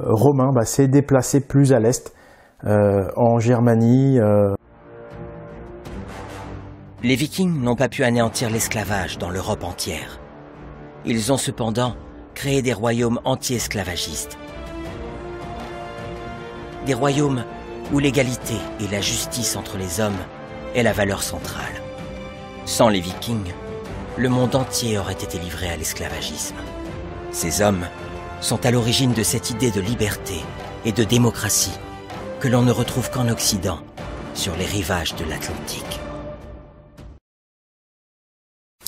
romain s'est déplacé plus à l'est, en Germanie. Les Vikings n'ont pas pu anéantir l'esclavage dans l'Europe entière. Ils ont cependant créé des royaumes anti-esclavagistes. Des royaumes où l'égalité et la justice entre les hommes est la valeur centrale. Sans les Vikings, le monde entier aurait été livré à l'esclavagisme. Ces hommes sont à l'origine de cette idée de liberté et de démocratie que l'on ne retrouve qu'en Occident, sur les rivages de l'Atlantique.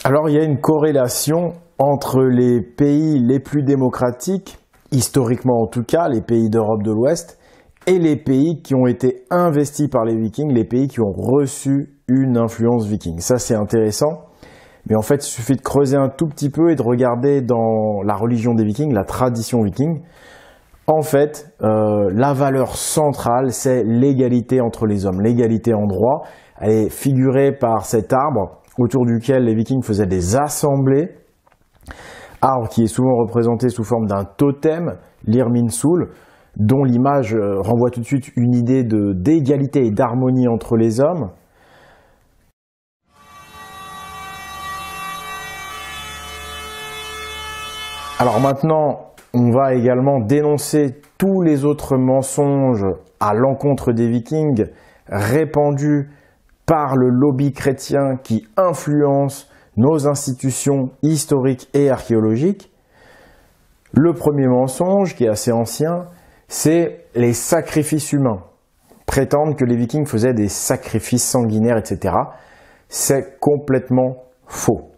Alors il y a une corrélation entre les pays les plus démocratiques, historiquement en tout cas, les pays d'Europe de l'Ouest, et les pays qui ont été investis par les Vikings, les pays qui ont reçu une influence viking. Ça c'est intéressant, mais en fait il suffit de creuser un tout petit peu et de regarder dans la religion des Vikings, la tradition viking. En fait, la valeur centrale c'est l'égalité entre les hommes, l'égalité en droit. Elle est figurée par cet arbre autour duquel les Vikings faisaient des assemblées, arbre qui est souvent représenté sous forme d'un totem, l'Irminsul, dont l'image renvoie tout de suite une idée d'égalité et d'harmonie entre les hommes. Alors maintenant, on va également dénoncer tous les autres mensonges à l'encontre des Vikings répandus par le lobby chrétien qui influence nos institutions historiques et archéologiques. Le premier mensonge, qui est assez ancien, c'est les sacrifices humains. Prétendre que les Vikings faisaient des sacrifices sanguinaires, etc. C'est complètement faux.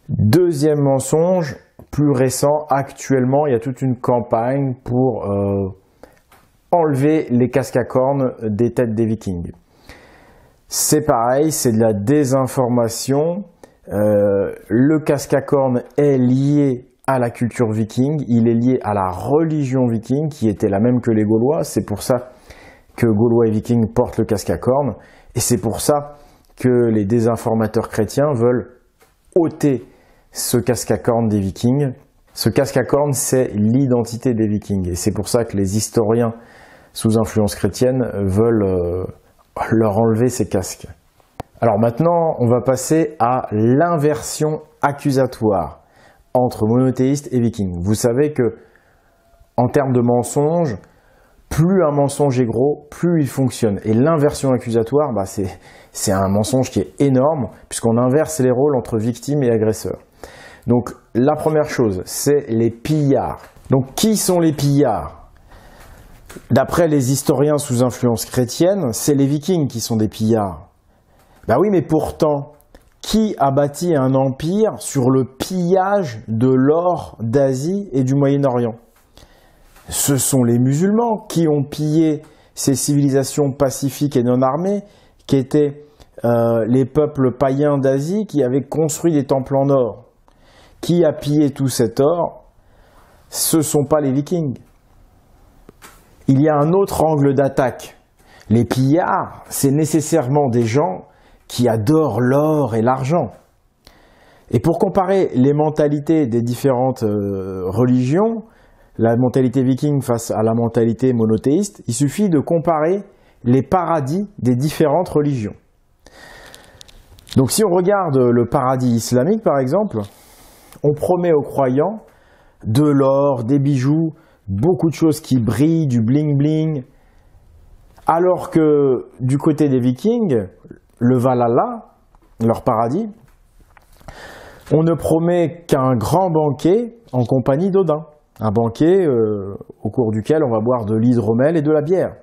Deuxième mensonge, plus récent, actuellement, il y a toute une campagne pour enlever les casques à cornes des têtes des Vikings. C'est pareil, c'est de la désinformation. Le casque à cornes est lié à la culture viking, il est lié à la religion viking qui était la même que les Gaulois. C'est pour ça que Gaulois et Vikings portent le casque à cornes et c'est pour ça que les désinformateurs chrétiens veulent ôter ce casque à cornes des Vikings. Ce casque à cornes, c'est l'identité des Vikings et c'est pour ça que les historiens sous influence chrétienne veulent leur enlever ces casques. Alors maintenant, on va passer à l'inversion accusatoire entre monothéistes et vikings. Vous savez que, en termes de mensonges, plus un mensonge est gros, plus il fonctionne. Et l'inversion accusatoire, c'est un mensonge qui est énorme, puisqu'on inverse les rôles entre victimes et agresseurs. Donc la première chose, c'est les pillards. Donc qui sont les pillards? D'après les historiens sous influence chrétienne, c'est les Vikings qui sont des pillards. Ben oui, mais pourtant, qui a bâti un empire sur le pillage de l'or d'Asie et du Moyen-Orient? Ce sont les musulmans qui ont pillé ces civilisations pacifiques et non armées, qui étaient les peuples païens d'Asie qui avaient construit des temples en or. Qui a pillé tout cet or? Ce ne sont pas les Vikings. Il y a un autre angle d'attaque. Les pillards, c'est nécessairement des gens qui adorent l'or et l'argent. Et pour comparer les mentalités des différentes religions, la mentalité viking face à la mentalité monothéiste, il suffit de comparer les paradis des différentes religions. Donc si on regarde le paradis islamique par exemple, on promet aux croyants de l'or, des bijoux, beaucoup de choses qui brillent, du bling bling, alors que du côté des Vikings, le Valhalla, leur paradis, on ne promet qu'un grand banquet en compagnie d'Odin. Un banquet au cours duquel on va boire de l'hydromel et de la bière.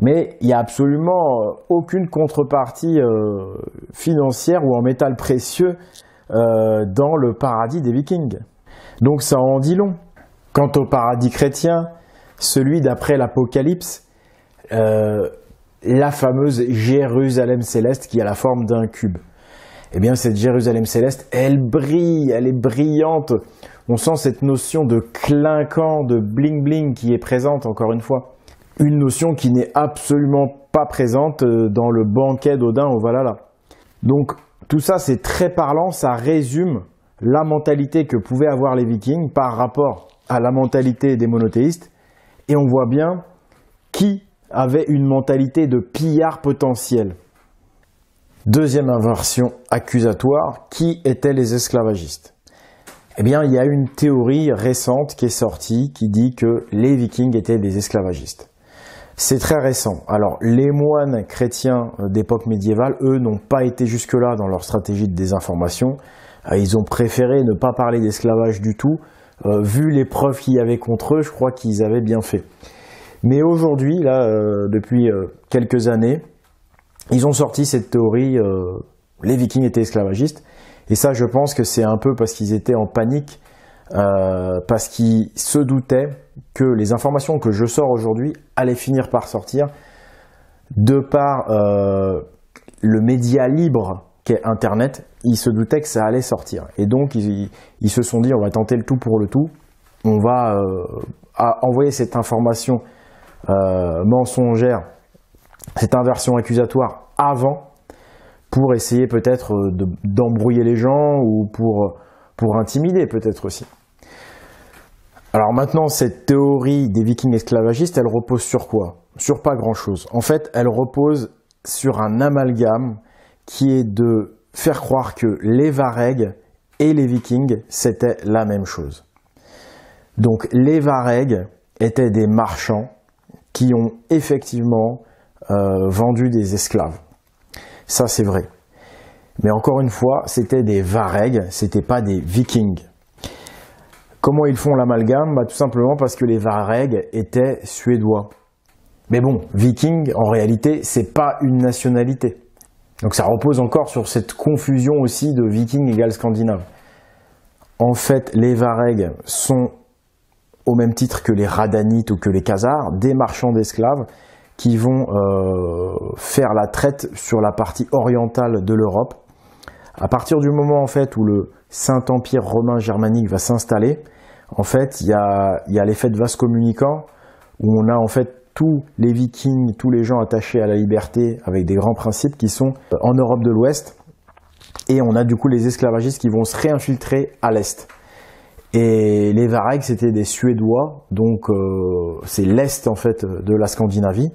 Mais il n'y a absolument aucune contrepartie financière ou en métal précieux dans le paradis des Vikings. Donc ça en dit long. Quant au paradis chrétien, celui d'après l'Apocalypse, la fameuse Jérusalem céleste qui a la forme d'un cube. Eh bien cette Jérusalem céleste, elle brille, elle est brillante. On sent cette notion de clinquant, de bling bling qui est présente encore une fois. Une notion qui n'est absolument pas présente dans le banquet d'Odin au Valhalla. Donc tout ça c'est très parlant, ça résume la mentalité que pouvaient avoir les Vikings par rapport à la mentalité des monothéistes. Et on voit bien qui avait une mentalité de pillard potentiel. Deuxième inversion accusatoire, qui étaient les esclavagistes? Eh bien, il y a une théorie récente qui est sortie qui dit que les Vikings étaient des esclavagistes. C'est très récent. Alors, les moines chrétiens d'époque médiévale, eux, n'ont pas été jusque-là dans leur stratégie de désinformation. Ils ont préféré ne pas parler d'esclavage du tout. Vu les preuves qu'il y avait contre eux, je crois qu'ils avaient bien fait. Mais aujourd'hui, là, depuis quelques années, ils ont sorti cette théorie, les Vikings étaient esclavagistes. Et ça, je pense que c'est un peu parce qu'ils étaient en panique, parce qu'ils se doutaient que les informations que je sors aujourd'hui allaient finir par sortir de par le média libre qu'est Internet. Ils se doutaient que ça allait sortir. Et donc, ils se sont dit, on va tenter le tout pour le tout. On va envoyer cette information mensongère, cette inversion accusatoire avant, pour essayer peut-être d'embrouiller les gens ou pour intimider peut-être aussi. Alors maintenant, cette théorie des Vikings esclavagistes, elle repose sur quoi? Sur pas grand-chose. En fait, elle repose sur un amalgame qui est de faire croire que les Varegs et les Vikings, c'était la même chose. Donc les Varegs étaient des marchands qui ont effectivement vendu des esclaves. Ça, c'est vrai. Mais encore une fois, c'était des Varegs, c'était pas des Vikings. Comment ils font l'amalgame? Tout simplement parce que les Varegs étaient suédois. Mais bon, Viking, en réalité, c'est pas une nationalité. Donc ça repose encore sur cette confusion aussi de Viking égale Scandinave. En fait, les Varegs sont, au même titre que les Radanites ou que les Khazars, des marchands d'esclaves qui vont faire la traite sur la partie orientale de l'Europe. À partir du moment en fait où le Saint-Empire romain germanique va s'installer, en fait, il y a l'effet de vase communicant où on a en fait tous les Vikings, tous les gens attachés à la liberté avec des grands principes qui sont en Europe de l'Ouest, et on a du coup les esclavagistes qui vont se réinfiltrer à l'Est. Et les Varegs, c'était des Suédois, donc c'est l'Est en fait de la Scandinavie,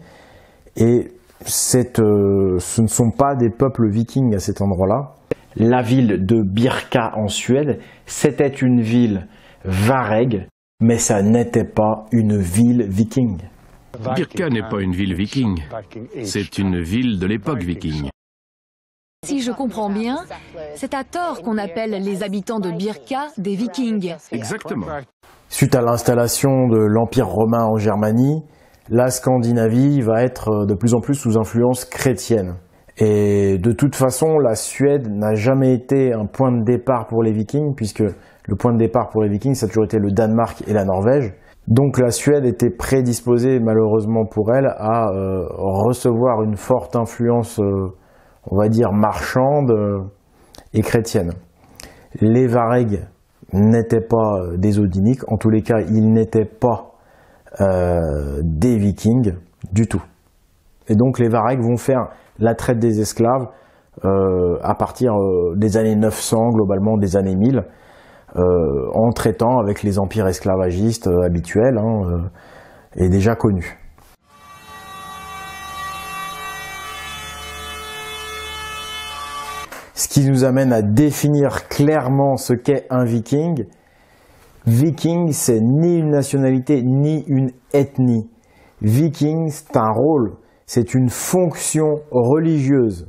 et ce ne sont pas des peuples vikings à cet endroit-là. La ville de Birka en Suède, c'était une ville Vareg, mais ça n'était pas une ville viking. Birka n'est pas une ville viking, c'est une ville de l'époque viking. Si je comprends bien, c'est à tort qu'on appelle les habitants de Birka des Vikings. Exactement. Suite à l'installation de l'Empire romain en Germanie, la Scandinavie va être de plus en plus sous influence chrétienne. Et de toute façon, la Suède n'a jamais été un point de départ pour les Vikings, puisque le point de départ pour les Vikings, ça a toujours été le Danemark et la Norvège. Donc la Suède était prédisposée, malheureusement pour elle, à recevoir une forte influence on va dire marchande et chrétienne. Les Varegs n'étaient pas des Odiniques, en tous les cas ils n'étaient pas des Vikings du tout. Et donc les Varegs vont faire la traite des esclaves à partir des années 900, globalement des années 1000, en traitant avec les empires esclavagistes habituels et déjà connus. Ce qui nous amène à définir clairement ce qu'est un viking. Viking, c'est ni une nationalité, ni une ethnie. Viking, c'est un rôle, c'est une fonction religieuse.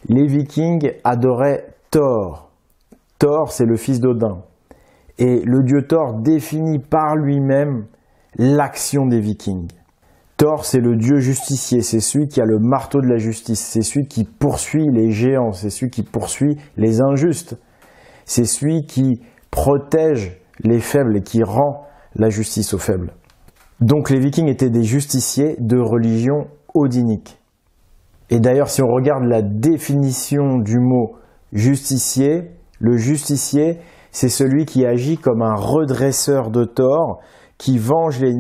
Les Vikings adoraient Thor. Thor, c'est le fils d'Odin. Et le dieu Thor définit par lui-même l'action des Vikings. Thor, c'est le dieu justicier, c'est celui qui a le marteau de la justice, c'est celui qui poursuit les géants, c'est celui qui poursuit les injustes, c'est celui qui protège les faibles et qui rend la justice aux faibles. Donc les Vikings étaient des justiciers de religion odinique. Et d'ailleurs, si on regarde la définition du mot justicier, le justicier, c'est celui qui agit comme un redresseur de tort, qui venge les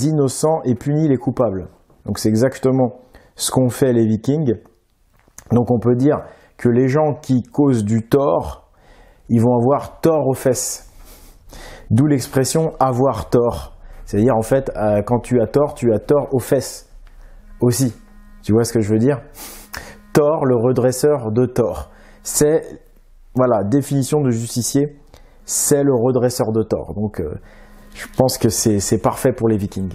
innocents et punit les coupables. Donc c'est exactement ce qu'ont fait les Vikings. Donc on peut dire que les gens qui causent du tort, ils vont avoir tort aux fesses. D'où l'expression « avoir tort ». C'est-à-dire en fait, quand tu as tort aux fesses aussi. Tu vois ce que je veux dire? Thor, le redresseur de tort. C'est, voilà, définition de justicier, c'est le redresseur de tort. Donc je pense que c'est parfait pour les Vikings.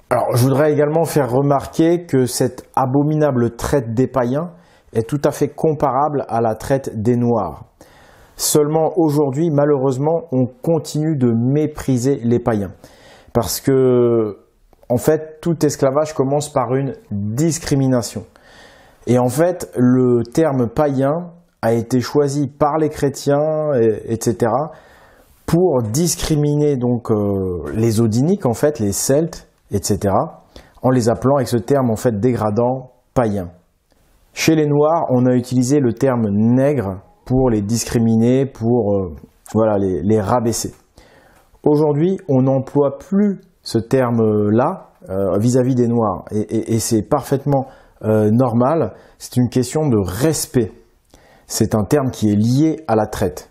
Alors, je voudrais également faire remarquer que cette abominable traite des païens est tout à fait comparable à la traite des Noirs. Seulement aujourd'hui, malheureusement, on continue de mépriser les païens. Parce que, en fait, tout esclavage commence par une discrimination. Et en fait, le terme païen a été choisi par les chrétiens, etc., pour discriminer donc les odiniques, en fait, les Celtes, etc., en les appelant avec ce terme en fait dégradant païen. Chez les Noirs, on a utilisé le terme nègre pour les discriminer, pour voilà, les rabaisser. Aujourd'hui, on n'emploie plus ce terme-là vis-à-vis des Noirs, et c'est parfaitement normal. C'est une question de respect. C'est un terme qui est lié à la traite.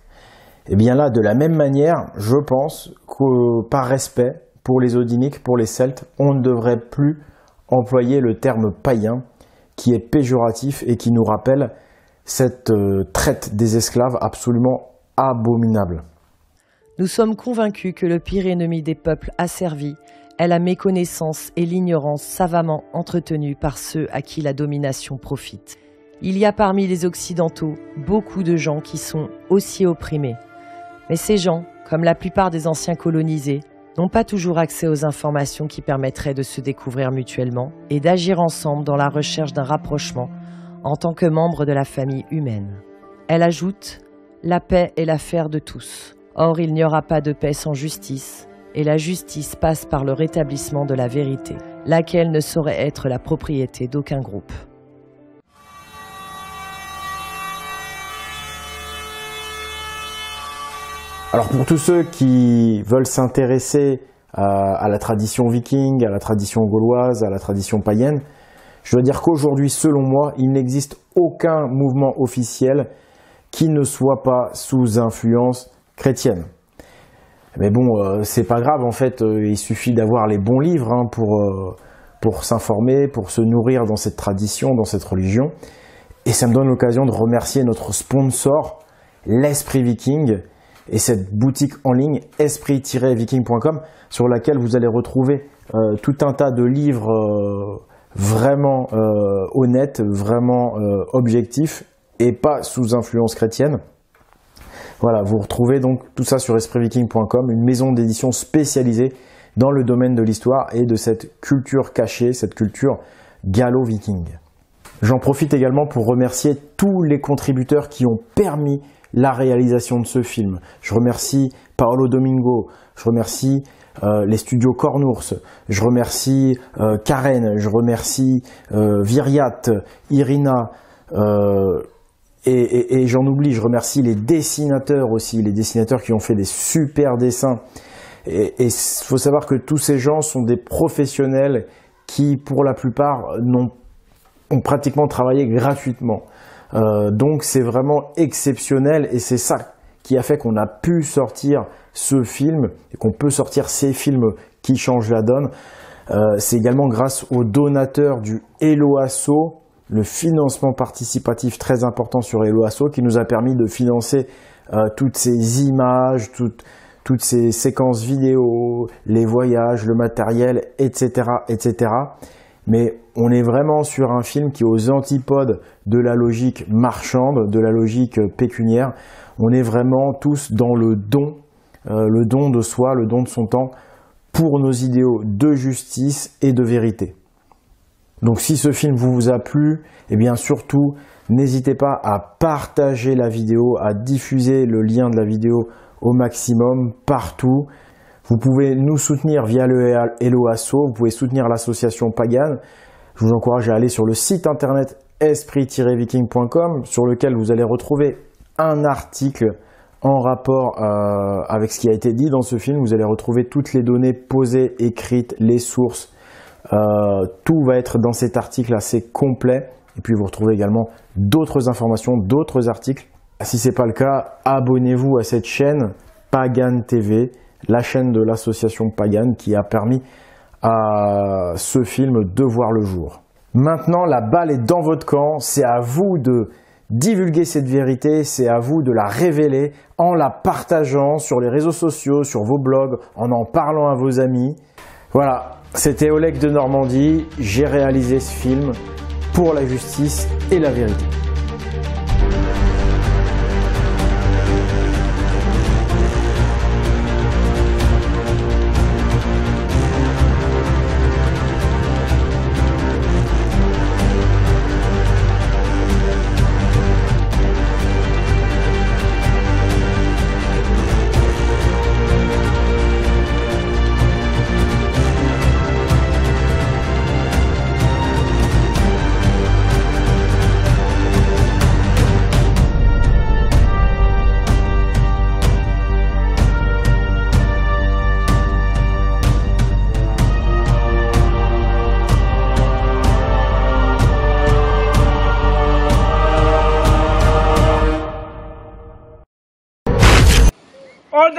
Et bien là, de la même manière, je pense que par respect pour les odiniques, pour les Celtes, on ne devrait plus employer le terme païen, qui est péjoratif et qui nous rappelle cette traite des esclaves absolument abominable. Nous sommes convaincus que le pire ennemi des peuples asservis est la méconnaissance et l'ignorance savamment entretenues par ceux à qui la domination profite. Il y a parmi les Occidentaux beaucoup de gens qui sont aussi opprimés. Mais ces gens, comme la plupart des anciens colonisés, n'ont pas toujours accès aux informations qui permettraient de se découvrir mutuellement et d'agir ensemble dans la recherche d'un rapprochement en tant que membres de la famille humaine. Elle ajoute « La paix est l'affaire de tous. Or, il n'y aura pas de paix sans justice, et la justice passe par le rétablissement de la vérité, laquelle ne saurait être la propriété d'aucun groupe. » Alors pour tous ceux qui veulent s'intéresser à la tradition viking, à la tradition gauloise, à la tradition païenne, je dois dire qu'aujourd'hui, selon moi, il n'existe aucun mouvement officiel qui ne soit pas sous influence chrétienne. Mais bon, c'est pas grave, en fait, il suffit d'avoir les bons livres hein, pour s'informer, pour se nourrir dans cette tradition, dans cette religion. Et ça me donne l'occasion de remercier notre sponsor, l'Esprit Viking, et cette boutique en ligne esprit-viking.com sur laquelle vous allez retrouver tout un tas de livres vraiment honnêtes, vraiment objectifs et pas sous influence chrétienne. Voilà, vous retrouvez donc tout ça sur esprit-viking.com, une maison d'édition spécialisée dans le domaine de l'histoire et de cette culture cachée, cette culture gallo-viking. J'en profite également pour remercier tous les contributeurs qui ont permis la réalisation de ce film. Je remercie Paolo Domingo, je remercie les studios Cornours, je remercie Karen, je remercie Viriat, Irina, et j'en oublie, je remercie les dessinateurs aussi, les dessinateurs qui ont fait des super dessins. Et il faut savoir que tous ces gens sont des professionnels qui, pour la plupart, ont pratiquement travaillé gratuitement. Donc c'est vraiment exceptionnel et c'est ça qui a fait qu'on a pu sortir ce film et qu'on peut sortir ces films qui changent la donne. C'est également grâce aux donateurs du Hello Asso, le financement participatif très important sur Hello Asso, qui nous a permis de financer toutes ces images, toutes ces séquences vidéo, les voyages, le matériel, etc., etc. Mais on est vraiment sur un film qui est aux antipodes de la logique marchande, de la logique pécuniaire. On est vraiment tous dans le don de soi, le don de son temps pour nos idéaux de justice et de vérité. Donc si ce film vous a plu, eh bien surtout, n'hésitez pas à partager la vidéo, à diffuser le lien de la vidéo au maximum, partout. Vous pouvez nous soutenir via le Hello Asso, vous pouvez soutenir l'association Pagan. Je vous encourage à aller sur le site internet esprit-viking.com, sur lequel vous allez retrouver un article en rapport avec ce qui a été dit dans ce film. Vous allez retrouver toutes les données posées, écrites, les sources. Tout va être dans cet article assez complet. Et puis vous retrouvez également d'autres informations, d'autres articles. Si ce n'est pas le cas, abonnez-vous à cette chaîne Pagan TV, la chaîne de l'association Pagan qui a permis à ce film de voir le jour. Maintenant, la balle est dans votre camp. C'est à vous de divulguer cette vérité, c'est à vous de la révéler en la partageant sur les réseaux sociaux, sur vos blogs, en parlant à vos amis. Voilà, c'était Oleg de Normandie. J'ai réalisé ce film pour la justice et la vérité. On